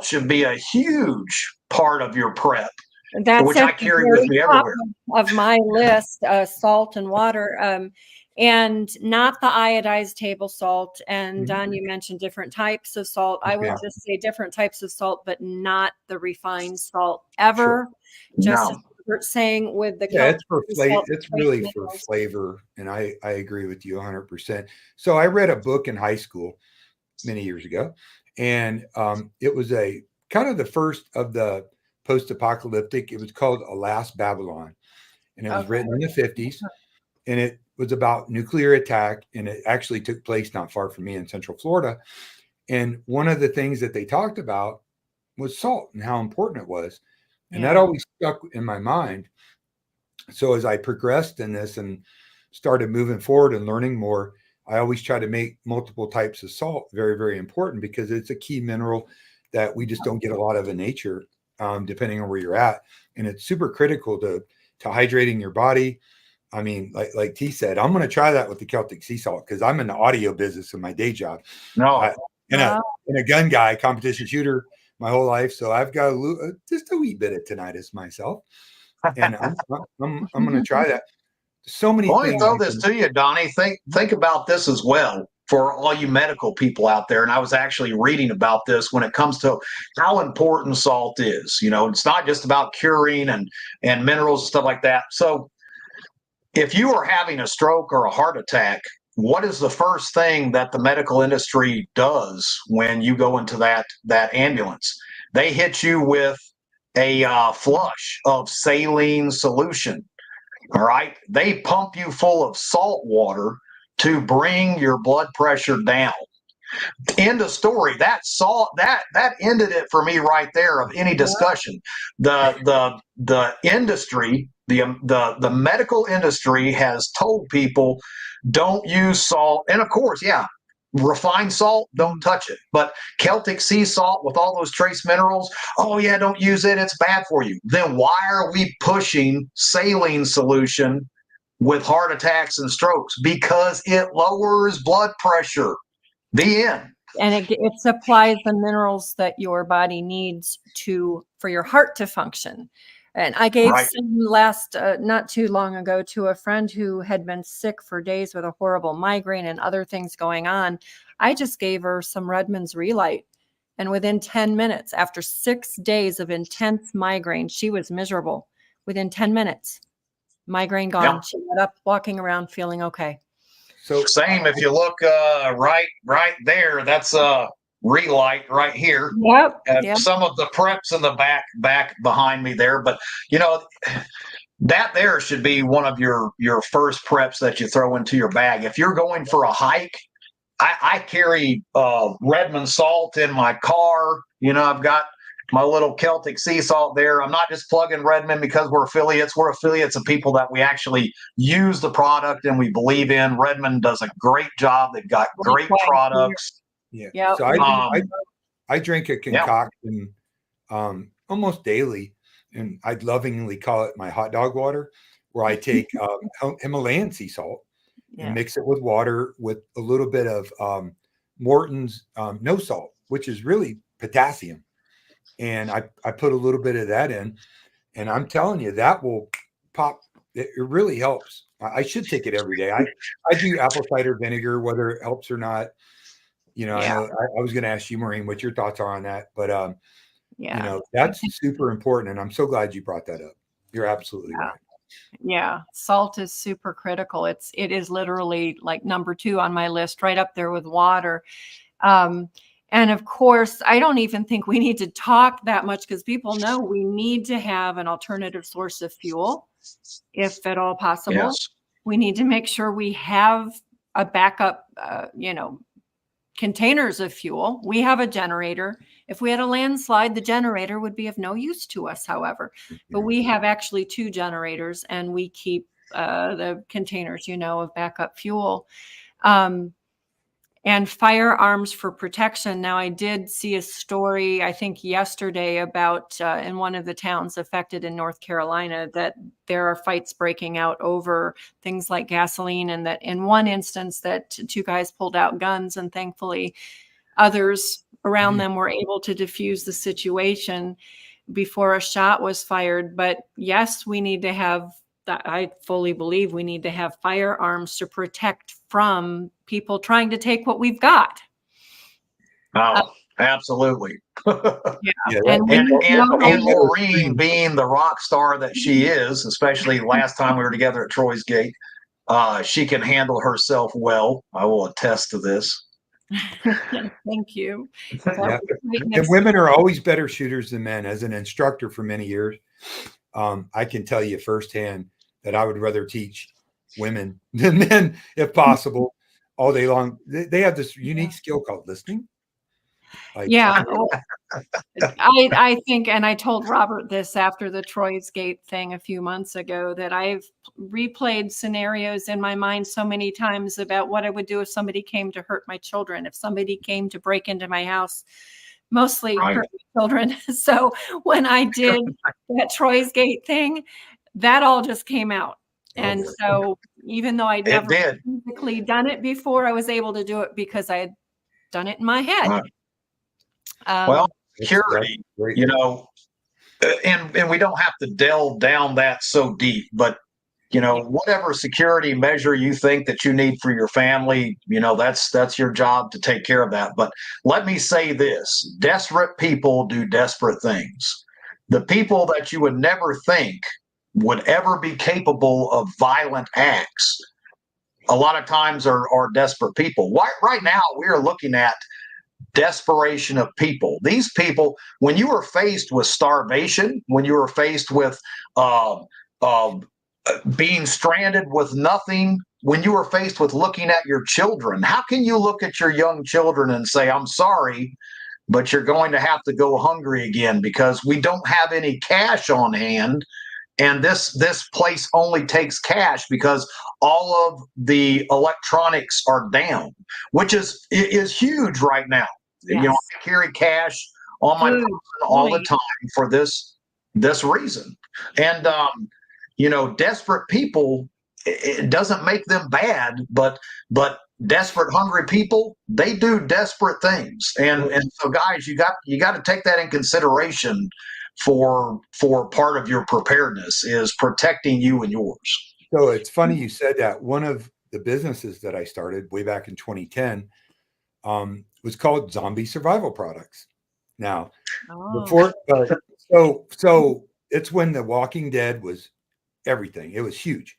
C: should be a huge part of your prep, which I carry with me everywhere.
A: Of my list, salt and water, and not the iodized table salt. And Don, you mentioned different types of salt. I would just say different types of salt, but not the refined salt ever. Just saying with the
B: it's for flavor. It's really for flavor, and I agree with you 100%. So I read a book in high school many years ago, and it was a kind of the first of the post-apocalyptic. It was called Alas Babylon, and it was written in the 50s, and it was about nuclear attack, and it actually took place not far from me in Central Florida. And one of the things that they talked about was salt and how important it was. And that always stuck in my mind. So as I progressed in this and started moving forward and learning more, I always try to make multiple types of salt very, very important, because it's a key mineral that we just don't get a lot of in nature, depending on where you're at. And it's super critical to hydrating your body. I mean, like T said, I'm going to try that with the Celtic sea salt, because I'm in the audio business in my day job. And a gun guy, competition shooter my whole life. So I've got just a wee bit of tinnitus myself. And I'm going to try that. So many
C: things.
B: Let
C: me throw this to you, Donnie. Think about this as well for all you medical people out there. And I was actually reading about this when it comes to how important salt is. It's not just about curing and minerals and stuff like that. So if you are having a stroke or a heart attack, what is the first thing that the medical industry does when you go into that ambulance? They hit you with a flush of saline solution. All right. They pump you full of salt water to bring your blood pressure down. End of story. That salt, that ended it for me right there of any discussion. The industry, the medical industry has told people, don't use salt. And of course, refined salt, don't touch it. But Celtic sea salt with all those trace minerals, don't use it. It's bad for you. Then why are we pushing saline solution with heart attacks and strokes? Because it lowers blood pressure. The end.
A: And it supplies the minerals that your body needs for your heart to function. And I gave some not too long ago to a friend who had been sick for days with a horrible migraine and other things going on. I just gave her some Redmond's Relight. And within 10 minutes, after 6 days of intense migraine, she was miserable. Within 10 minutes, migraine gone. Yep. She went up walking around feeling okay.
C: So same, if you look right there, that's Relight right here.
A: Yep.
C: Some of the preps in the back behind me there, but that there should be one of your first preps that you throw into your bag. If you're going for a hike, I carry Redmond salt in my car. I've got my little Celtic sea salt there. I'm not just plugging Redmond because we're affiliates. We're affiliates of people that we actually use the product and we believe in. Redmond does a great job. They've got great products.
B: Yeah.
A: Yeah.
B: So I drink a concoction almost daily, and I'd lovingly call it my hot dog water, where I take Himalayan sea salt and mix it with water with a little bit of Morton's no salt, which is really potassium. And I put a little bit of that in, and I'm telling you, that will pop. It really helps. I should take it every day. I do apple cider vinegar, whether it helps or not. You know, I know I was going to ask you, Maureen, what your thoughts are on that, but you know, that's super important, and I'm so glad you brought that up. You're absolutely right.
A: Yeah, salt is super critical. It is literally like number 2 on my list, right up there with water. And of course, I don't even think we need to talk that much because people know we need to have an alternative source of fuel, if at all possible.
C: Yes.
A: We need to make sure we have a backup, containers of fuel. We have a generator. If we had a landslide, the generator would be of no use to us, however. But we have actually 2 generators, and we keep the containers, of backup fuel. And firearms for protection. Now, I did see a story, I think yesterday, about in one of the towns affected in North Carolina, that there are fights breaking out over things like gasoline, and that in one instance that 2 guys pulled out guns, and thankfully others around them were able to defuse the situation before a shot was fired. But yes, we need to have that. I fully believe we need to have firearms to protect from people trying to take what we've got.
C: Oh, absolutely.
A: And
C: Maureen, being the rock star that she is, especially last time we were together at Troy's Gate, she can handle herself well. I will attest to this.
A: Thank you.
B: And women are always better shooters than men. As an instructor for many years, I can tell you firsthand that I would rather teach women than men, if possible, all day long. They have this unique skill called listening.
A: I think, and I told Robert this after the Troy's Gate thing a few months ago, that I've replayed scenarios in my mind so many times about what I would do if somebody came to hurt my children, if somebody came to break into my house, mostly hurt my children. So when I did that Troy's Gate thing, that all just came out. And so even though I'd never physically done it before, I was able to do it because I had done it in my head.
C: Well, security, and we don't have to delve down that so deep, but whatever security measure you think that you need for your family, that's your job to take care of that. But let me say this: desperate people do desperate things. The people that you would never think would ever be capable of violent acts, a lot of times are desperate people. Right now, we are looking at desperation of people. These people, when you are faced with starvation, when you are faced with being stranded with nothing, when you are faced with looking at your children, how can you look at your young children and say, I'm sorry, but you're going to have to go hungry again because we don't have any cash on hand? And this place only takes cash because all of the electronics are down, which is huge right now. I carry cash on my person all the time for this reason. And desperate people, it doesn't make them bad, but desperate, hungry people, they do desperate things. And so, guys, you got to take that in consideration for part of your preparedness, is protecting you and yours.
B: So it's funny you said that. One of the businesses that I started way back in 2010 was called Zombie Survival Products. Now, before, so it's when The Walking Dead was everything. It was huge,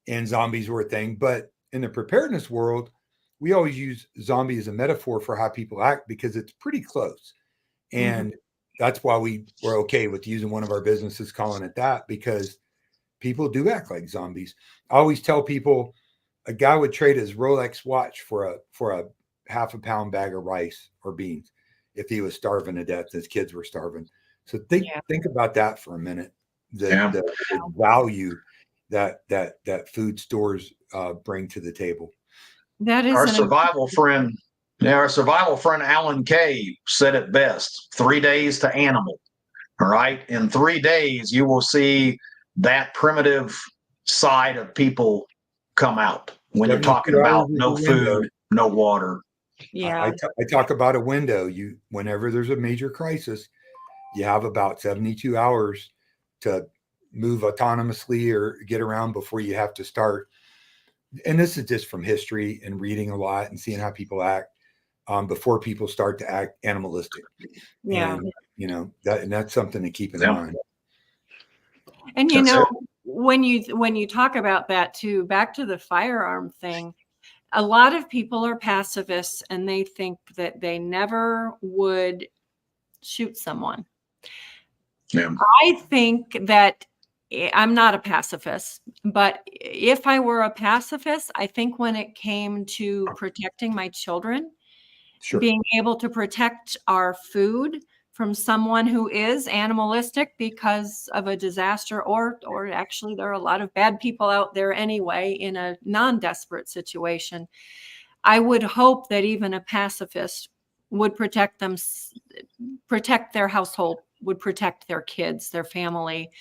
B: and zombies were a thing. But in the preparedness world, we always use zombie as a metaphor for how people act because it's pretty close, and that's why we were okay with using one of our businesses calling it that, because people do act like zombies. I always tell people a guy would trade his Rolex watch for a half a pound bag of rice or beans. if he was starving to death, his kids were starving. So think about that for a minute. The value that food stores bring to the table.
A: That is
C: Our survival friend Alan Kay said it best: 3 days to animal. All right. In 3 days, you will see that primitive side of people come out when you're talking about no food, no water.
A: Yeah.
B: I talk about a window. Whenever there's a major crisis, you have about 72 hours to move autonomously or get around before you have to start. And this is just from history and reading a lot and seeing how people act before people start to act animalistic.
A: Yeah.
B: And, that's something to keep in mind.
A: And, when you talk about that too, back to the firearm thing, a lot of people are pacifists and they think that they never would shoot someone.
C: Yeah.
A: I think that I'm not a pacifist, but if I were a pacifist, I think when it came to protecting my children, being able to protect our food from someone who is animalistic because of a disaster, or actually there are a lot of bad people out there anyway in a non-desperate situation. I would hope that even a pacifist would protect their household, would protect their kids, their family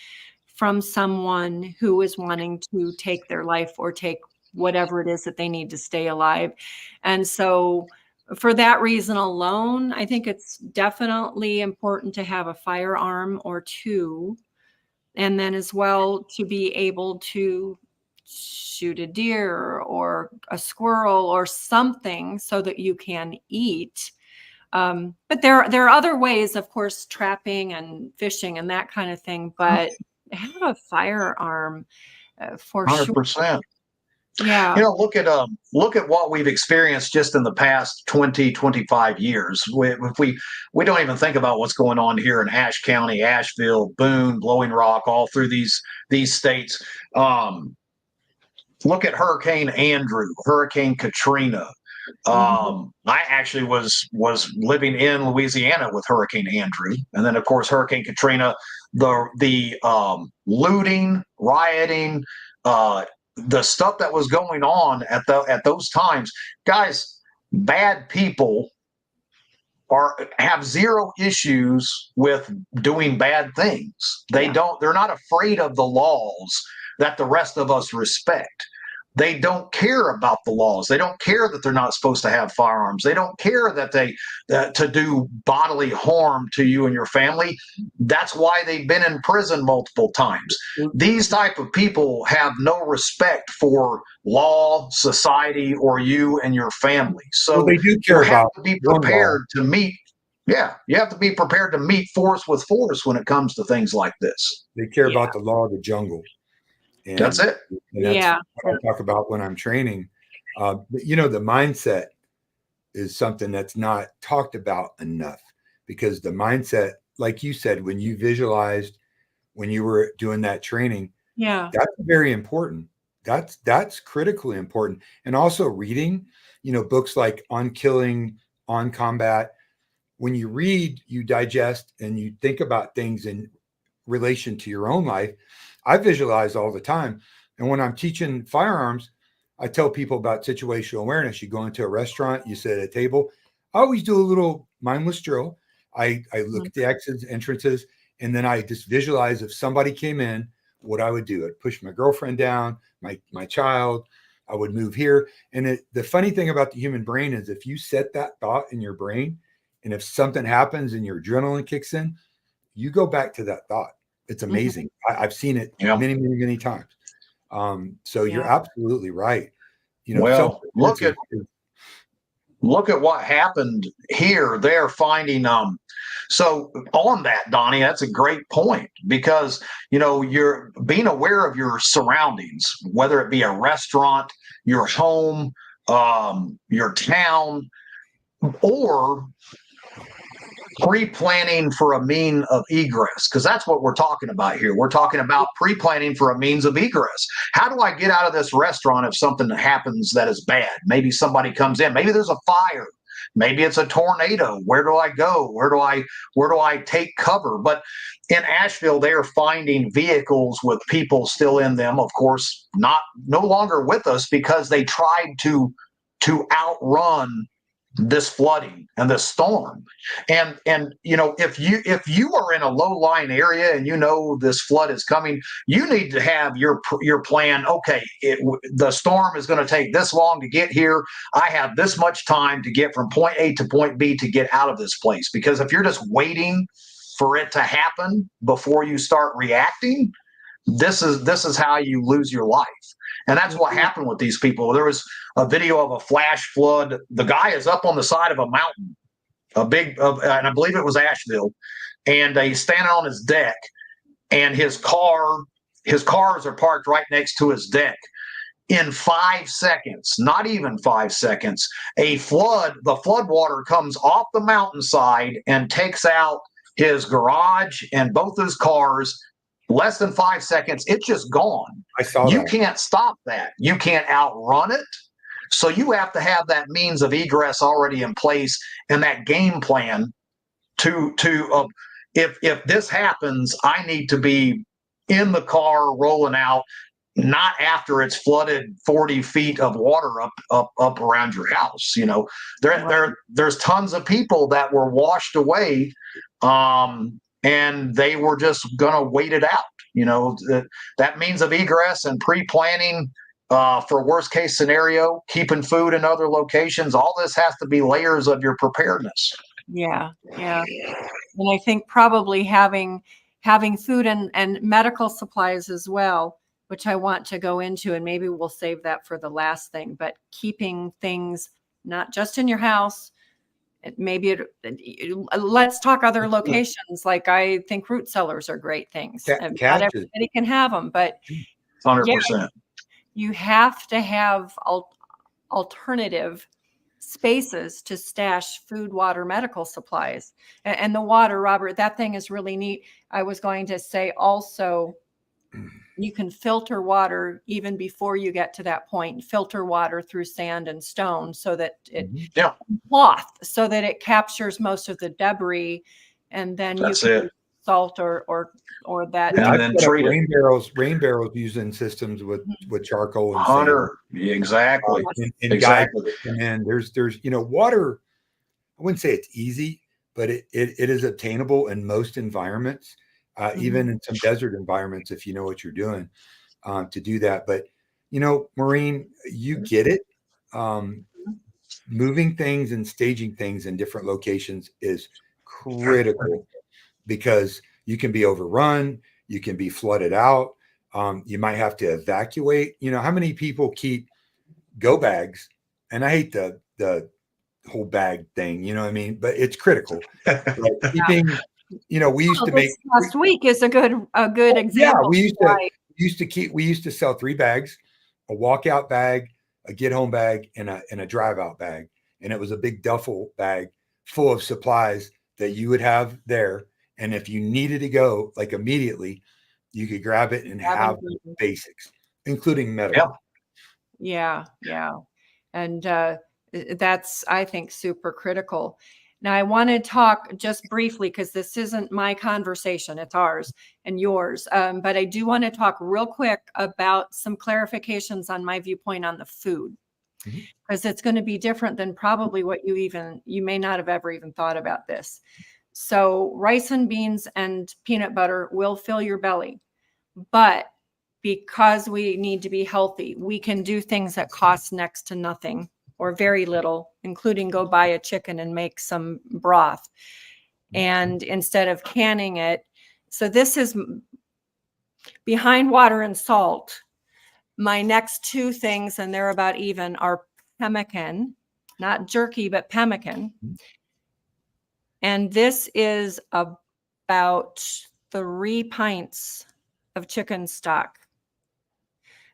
A: from someone who is wanting to take their life or take whatever it is that they need to stay alive. And so for that reason alone, I think it's definitely important to have a firearm or two. And then as well to be able to shoot a deer or a squirrel or something so that you can eat. But there are other ways, of course, trapping and fishing and that kind of thing. But have a firearm for
C: 100%.
A: sure. Yeah.
C: Look at what we've experienced just in the past 20, 25 years. We don't even think about what's going on here in Ashe County, Asheville, Boone, Blowing Rock, all through these states. Look at Hurricane Andrew, Hurricane Katrina. I actually was living in Louisiana with Hurricane Andrew, and then of course Hurricane Katrina, the looting, rioting, the stuff that was going on at those times. Guys, bad people have zero issues with doing bad things. They're not afraid of the laws that the rest of us respect. They don't care about the laws. They don't care that they're not supposed to have firearms. They don't care that to do bodily harm to you and your family. That's why they've been in prison multiple times. These type of people have no respect for law, society, or you and your family. So
B: they do care about
C: to be prepared to meet. Yeah, you have to be prepared to meet force with force when it comes to things like this.
B: They care about the law of the jungle. And
C: that's it.
B: And that's what I talk about when I'm training. The mindset is something that's not talked about enough, because the mindset, like you said, when you visualized when you were doing that training, that's very important. That's critically important. And also reading, books like On Killing, On Combat. When you read, you digest and you think about things in relation to your own life. I visualize all the time. And when I'm teaching firearms, I tell people about situational awareness. You go into a restaurant, you sit at a table. I always do a little mindless drill. I look at the exits, entrances, and then I just visualize if somebody came in, what I would do. I'd push my girlfriend down, my child. I would move here. And the funny thing about the human brain is if you set that thought in your brain, and if something happens and your adrenaline kicks in, you go back to that thought. It's amazing. I've seen it many, many, many times. So you're absolutely right.
C: Look at what happened here. They're finding so on that, Donnie, that's a great point, because you're being aware of your surroundings, whether it be a restaurant, your home, your town, or pre-planning for a mean of egress, because that's what we're talking about here. We're talking about pre-planning for a means of egress. How do I get out of this restaurant if something happens that is bad? Maybe somebody comes in, maybe there's a fire, Maybe it's a tornado. Where do I go? Where do I take cover? But in Asheville, they are finding vehicles with people still in them, of course, no longer with us, because they tried to outrun this flooding and this storm. And if you are in a low-lying area and you know this flood is coming, you need to have your plan. Okay, the storm is going to take this long to get here. I have this much time to get from point A to point B to get out of this place. Because if you're just waiting for it to happen before you start reacting, this is how you lose your life. And that's what happened with these people. There was a video of a flash flood. The guy is up on the side of a mountain, and I believe it was Asheville, and he's standing on his deck, and his cars are parked right next to his deck. In 5 seconds, not even 5 seconds, the flood water comes off the mountainside and takes out his garage and both his cars. Less than 5 seconds, it's just gone.
B: I saw
C: You
B: that.
C: can't stop that. You can't outrun it. So you have to have that means of egress already in place, and that game plan if this happens, I need to be in the car rolling out, not after it's flooded 40 feet of water up around your house. There's tons of people that were washed away, and they were just going to wait it out. That means of egress and pre-planning for worst case scenario, keeping food in other locations, all this has to be layers of your preparedness.
A: Yeah. And I think probably having food and medical supplies as well, which I want to go into, and maybe we'll save that for the last thing, but keeping things not just in your house. Let's talk other locations. Like, I think root cellars are great things. Not everybody can have them, but
C: 100%.
A: You have to have alternative spaces to stash food, water, medical supplies. And the water, Robert, that thing is really neat. I was going to say also, you can filter water even before you get to that point. Filter water through sand and stone so that cloth, so that it captures most of the debris, and then you can salt or that.
B: And then treat rain barrels using systems with charcoal and sand.
C: Exactly.
B: And exactly. And there's water. I wouldn't say it's easy, but it is obtainable in most environments. Even in some desert environments, if you know what you're doing to do that. But, Maureen, you get it. Moving things and staging things in different locations is critical, because you can be overrun, you can be flooded out, you might have to evacuate. How many people keep go bags? And I hate the whole bag thing, but it's critical. Keeping, we used to make
A: last week is a good example.
B: Yeah, we used to sell 3 bags: a walkout bag, a get home bag, and a drive out bag. And it was a big duffel bag full of supplies that you would have there. And if you needed to go like immediately, you could grab it and have basics, including medical.
A: Yeah. And that's, I think, super critical. Now, I want to talk just briefly, because this isn't my conversation, it's ours and yours. But I do want to talk real quick about some clarifications on my viewpoint on the food, because it's going to be different than probably what you may not have ever even thought about this. So rice and beans and peanut butter will fill your belly, but because we need to be healthy, we can do things that cost next to nothing or very little, including go buy a chicken and make some broth. And instead of canning it, so this is behind water and salt. My next 2 things, and they're about even, are pemmican, not jerky, but pemmican. And this is about 3 pints of chicken stock,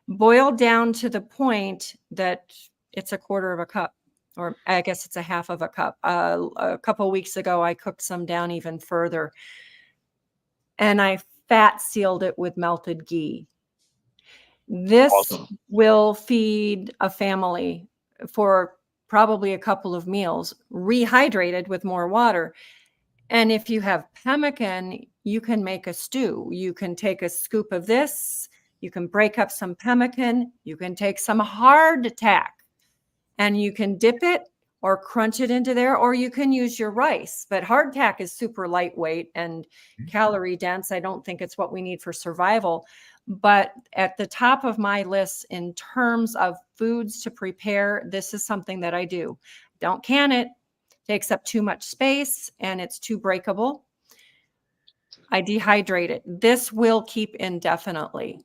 A: boiled down to the point that it's 1/4 cup, or I guess it's 1/2 cup. A couple of weeks ago, I cooked some down even further, and I fat sealed it with melted ghee. This will feed a family for probably a couple of meals, rehydrated with more water. And if you have pemmican, you can make a stew. You can take a scoop of this, you can break up some pemmican, you can take some hardtack, and you can dip it or crunch it into there, or you can use your rice. But hardtack is super lightweight and calorie dense. I don't think it's what we need for survival. But at the top of my list in terms of foods to prepare, this is something that I do. Don't can it. Takes up too much space and it's too breakable. I dehydrate it. This will keep indefinitely.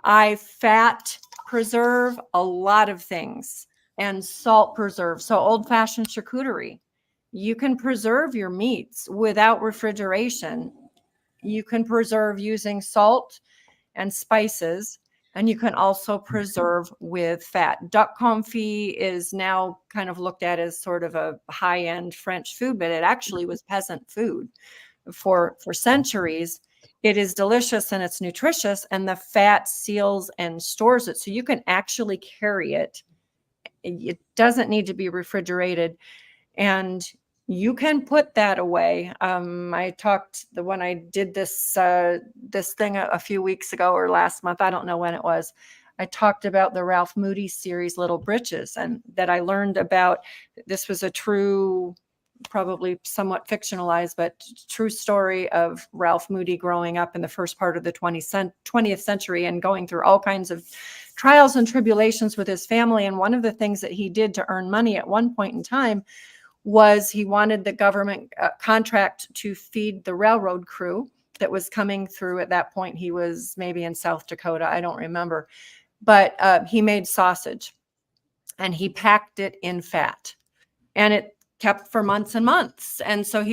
A: I fat preserve a lot of things and salt preserve. So old-fashioned charcuterie. You can preserve your meats without refrigeration. You can preserve using salt and spices, and you can also preserve with fat. Duck confit is now kind of looked at as sort of a high-end French food, but it actually was peasant food for centuries. It is delicious and it's nutritious, and the fat seals and stores it. So you can actually carry it. It doesn't need to be refrigerated. And you can put that away. I talked when I did this thing a few weeks ago or last month, I don't know when it was. I talked about the Ralph Moody series, Little Britches, and that I learned about. This was a true, probably somewhat fictionalized, but true story of Ralph Moody growing up in the first part of the 20th century and going through all kinds of trials and tribulations with his family. And one of the things that he did to earn money at one point in time was he wanted the government contract to feed the railroad crew that was coming through. At that point, he was maybe in South Dakota. I don't remember. But he made sausage and he packed it in fat, and it kept for months and months. And so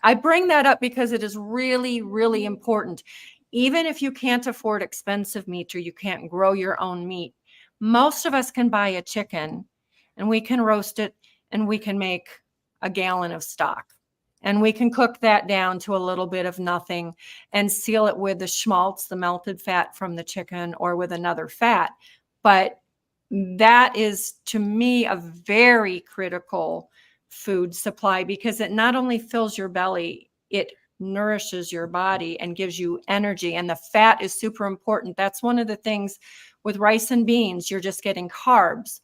A: I bring that up because it is really, really important. Even if you can't afford expensive meat or you can't grow your own meat, most of us can buy a chicken and we can roast it and we can make a gallon of stock. And we can cook that down to a little bit of nothing and seal it with the schmaltz, the melted fat from the chicken, or with another fat. But that is, to me, a very critical food supply, because it not only fills your belly, it nourishes your body and gives you energy. And the fat is super important. That's one of the things with rice and beans. You're just getting carbs.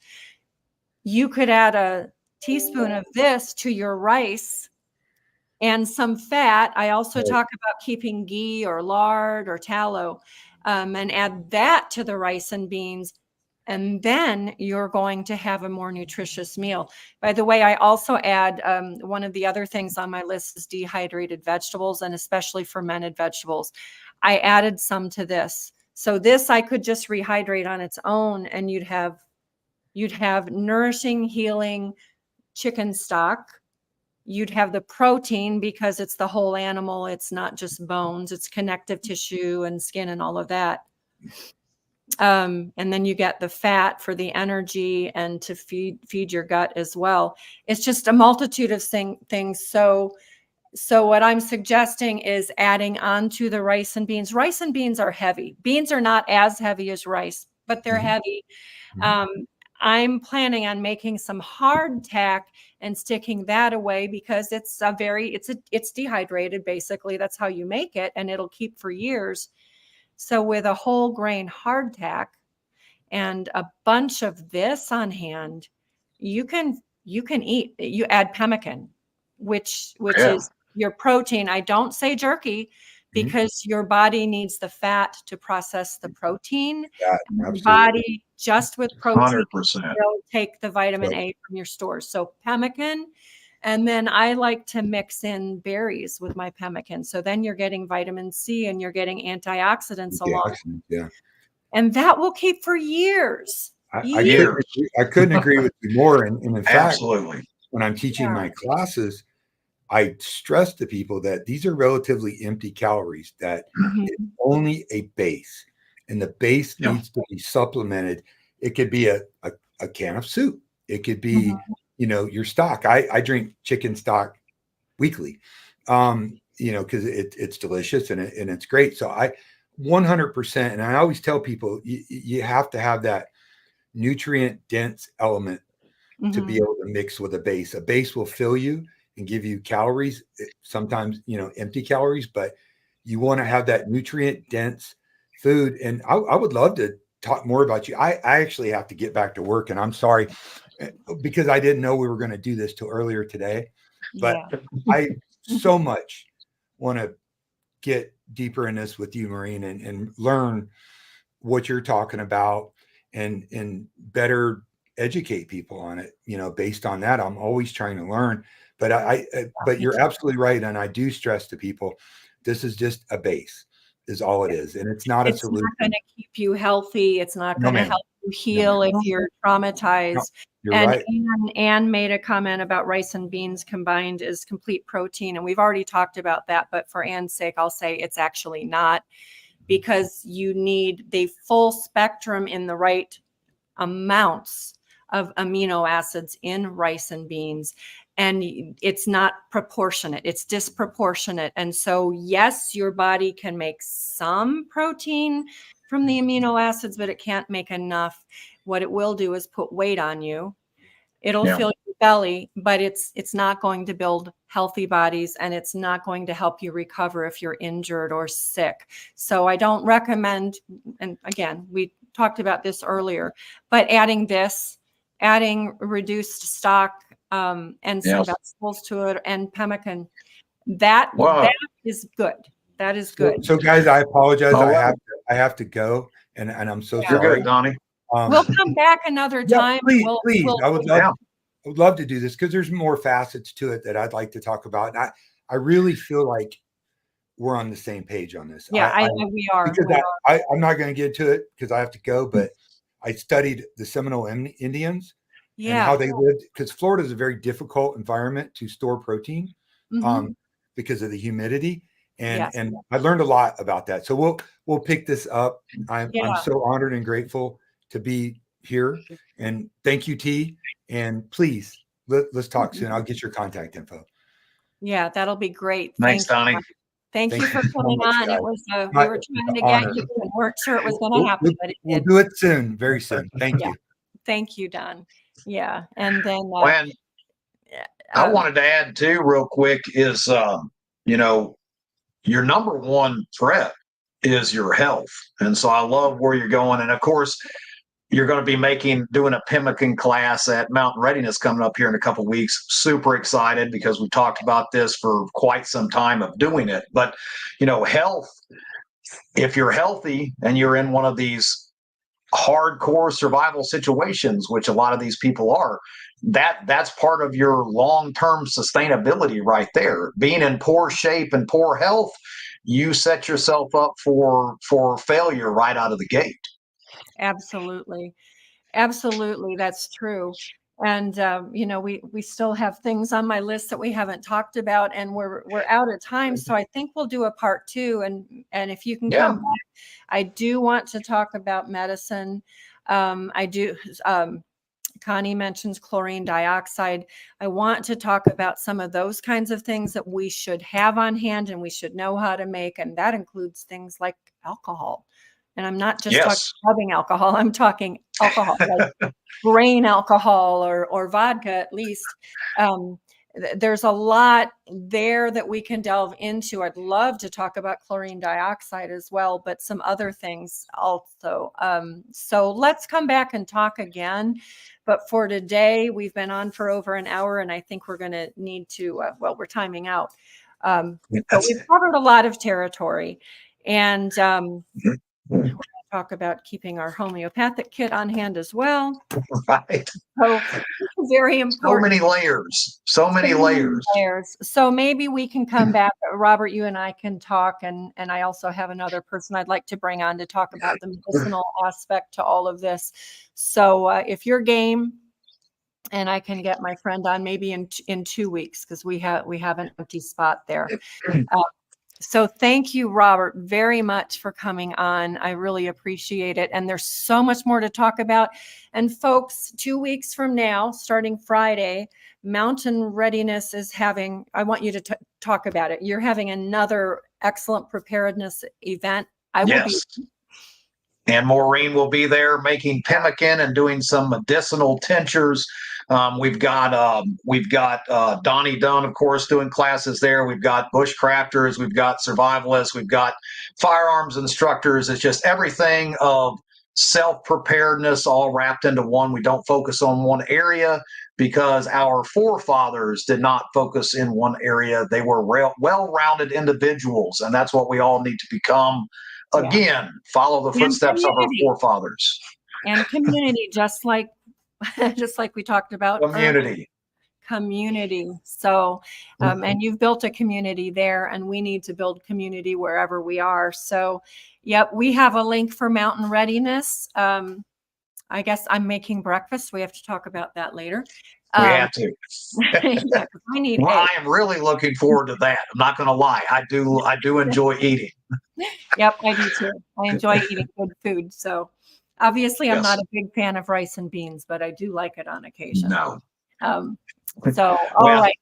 A: You could add a teaspoon of this to your rice and some fat. I also talk about keeping ghee or lard or tallow, and add that to the rice and beans. And then you're going to have a more nutritious meal. By the way, I also add, one of the other things on my list is dehydrated vegetables, and especially fermented vegetables. I added some to this. So this I could just rehydrate on its own, and you'd have nourishing, healing chicken stock. You'd have the protein because it's the whole animal. It's not just bones, it's connective tissue and skin and all of that. And then you get the fat for the energy and to feed your gut as well. It's just a multitude of things. So what I'm suggesting is adding on to the rice and beans. Rice and beans are heavy. Beans are not as heavy as rice, but they're heavy. I'm planning on making some hardtack and sticking that away because it's dehydrated. Basically, that's how you make it, and it'll keep for years. So with a whole grain hardtack and a bunch of this on hand, you can eat. You add pemmican, which is your protein. I don't say jerky because your body needs the fat to process the protein. Your body just with protein
C: 100%.
A: will take the vitamin A from your stores. So pemmican. And then I like to mix in berries with my pemmican. So then you're getting vitamin C and you're getting antioxidants along.
B: Yeah.
A: And that will keep for years.
B: I couldn't agree with you more. And in fact,
C: Absolutely.
B: when I'm teaching my classes, I stress to people that these are relatively empty calories, that it's only a base, and the base needs to be supplemented. It could be a can of soup. It could be, your stock. I drink chicken stock weekly, because it's delicious and it's great. So I 100%. And I always tell people you have to have that nutrient dense element to be able to mix with a base. A base will fill you and give you calories, sometimes, empty calories, but you want to have that nutrient dense food. And I would love to talk more about you. I actually have to get back to work, and I'm sorry because I didn't know we were going to do this till earlier today, but I so much want to get deeper in this with you, Maureen, and learn what you're talking about and better educate people on it. Based on that, I'm always trying to learn, but but you're absolutely right. And I do stress to people, this is just a base is all it is. And it's not a solution.
A: It's not going to keep you healthy. It's not going to help you heal if you're traumatized.
B: You're right.
A: Anne made a comment about rice and beans combined is complete protein. And we've already talked about that. But for Anne's sake, I'll say it's actually not, because you need the full spectrum in the right amounts of amino acids in rice and beans. And it's not proportionate, it's disproportionate. And so, yes, your body can make some protein from the amino acids, but it can't make enough. What it will do is put weight on you. It'll fill your belly, but it's not going to build healthy bodies, and it's not going to help you recover if you're injured or sick. So I don't recommend, and again, we talked about this earlier, but adding reduced stock and some vegetables to it and pemmican, that is good. That is good.
B: So guys, I apologize. I have to go, and I'm so sorry.
C: You're good, Donnie.
A: We'll come back another time.
B: Please. I would love to do this, because there's more facets to it that I'd like to talk about. And I really feel like we're on the same page on this.
A: Yeah, we are.
B: Because I'm not going to get to it because I have to go, but I studied the Seminole Indians and how they lived, because Florida is a very difficult environment to store protein because of the humidity. And I learned a lot about that. So we'll pick this up. I'm so honored and grateful to be here. And thank you, T. And please, let's talk soon. I'll get your contact info.
A: Yeah, that'll be great.
C: Thanks, Donnie.
A: Thank you for coming on. It was we were trying to get you and weren't sure it was going to happen, but it did.
B: We'll do it soon, very soon. Thank you.
A: Thank you, Don. Yeah, and then
C: I wanted to add too, real quick, is your number one threat is your health, and so I love where you're going. And of course, you're going to be doing a pemmican class at Mountain Readiness coming up here in a couple of weeks. Super excited, because we talked about this for quite some time of doing it. But, health, if you're healthy and you're in one of these hardcore survival situations, which a lot of these people are, that's part of your long-term sustainability right there. Being in poor shape and poor health, you set yourself up for failure right out of the gate.
A: Absolutely. That's true. And, we still have things on my list that we haven't talked about, and we're out of time. So I think we'll do a part 2. And if you can come back, I do want to talk about medicine. Connie mentions chlorine dioxide. I want to talk about some of those kinds of things that we should have on hand and we should know how to make. And that includes things like alcohol. And I'm not just talking rubbing alcohol. I'm talking alcohol, like grain alcohol or vodka, at least. There's a lot there that we can delve into. I'd love to talk about chlorine dioxide as well, but some other things also. So let's come back and talk again. But for today, we've been on for over an hour, and I think we're going to need to, we're timing out. But we've covered a lot of territory. And we're going to talk about keeping our homeopathic kit on hand as well.
C: Right.
A: So very important.
C: So many layers.
A: So maybe we can come back. Robert, you and I can talk. And I also have another person I'd like to bring on to talk about the medicinal aspect to all of this. So if you're game, and I can get my friend on maybe in 2 weeks, because we have an empty spot there. So thank you, Robert, very much for coming on. I really appreciate it. And there's so much more to talk about. And folks, 2 weeks from now, starting Friday, Mountain Readiness is having, I want you to talk about it. You're having another excellent preparedness event. I will be.
C: and Maureen will be there making pemmican and doing some medicinal tinctures. We've got Donnie Dunn, of course, doing classes there. We've got bushcrafters, we've got survivalists, we've got firearms instructors. It's just everything of self-preparedness all wrapped into one. We don't focus on one area because our forefathers did not focus in one area. They were well-rounded individuals, and that's what we all need to become. Again, follow the footsteps of our forefathers.
A: And community, just like we talked about
C: Community.
A: Community. So, and you've built a community there, and we need to build community wherever we are. So, yep, we have a link for Mountain Readiness. I guess I'm making breakfast. We have to talk about that later.
C: We have to.
A: Yeah, I need
C: I am really looking forward to that. I'm not going to lie. I do enjoy eating.
A: Yep, I do too. I enjoy eating good food. So obviously I'm not a big fan of rice and beans, but I do like it on occasion.
C: No.
A: So, all right.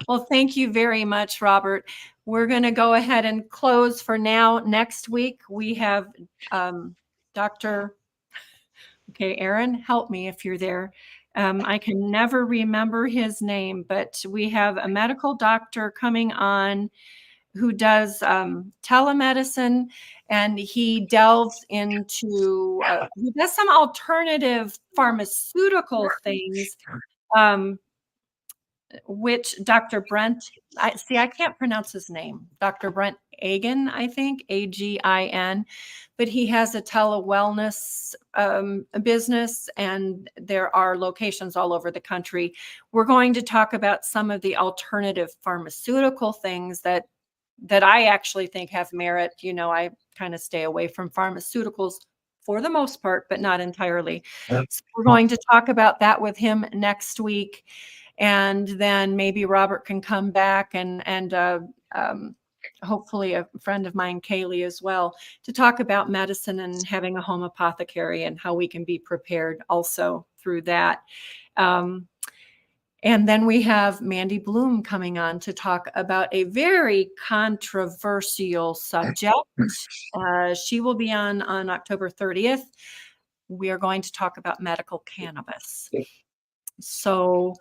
A: Well, thank you very much, Robert. We're going to go ahead and close for now. Next week, we have Dr. Okay, Aaron, help me if you're there. I can never remember his name, but we have a medical doctor coming on who does telemedicine, and he delves into, he does some alternative pharmaceutical things, which Dr. Brent, I can't pronounce his name, Dr. Brent Agin, I think, A-G-I-N, but he has a tele-wellness business, and there are locations all over the country. We're going to talk about some of the alternative pharmaceutical things that I actually think have merit. You know, I kind of stay away from pharmaceuticals for the most part, but not entirely. So we're going to talk about that with him next week. And then maybe Robert can come back and hopefully a friend of mine, Kaylee, as well, to talk about medicine and having a home apothecary and how we can be prepared also through that. And then we have Mandy Bloom coming on to talk about a very controversial subject. She will be on October 30th. We are going to talk about medical cannabis. So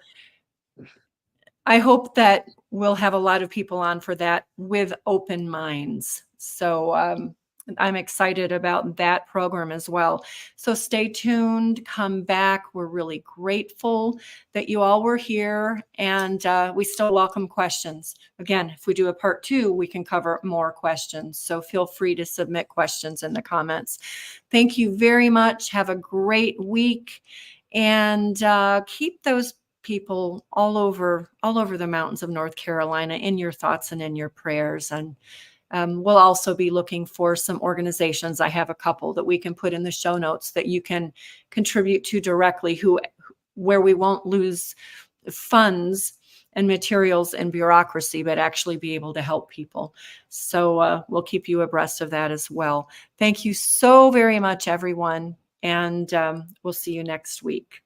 A: I hope that we'll have a lot of people on for that with open minds. So I'm excited about that program as well. So stay tuned, come back. We're really grateful that you all were here, and we still welcome questions. Again, if we do a part 2, we can cover more questions. So feel free to submit questions in the comments. Thank you very much. Have a great week, and keep those people all over the mountains of North Carolina in your thoughts and in your prayers. And we'll also be looking for some organizations. I have a couple that we can put in the show notes that you can contribute to directly, where we won't lose funds and materials and bureaucracy, but actually be able to help people. So we'll keep you abreast of that as well. Thank you so very much, everyone. And we'll see you next week.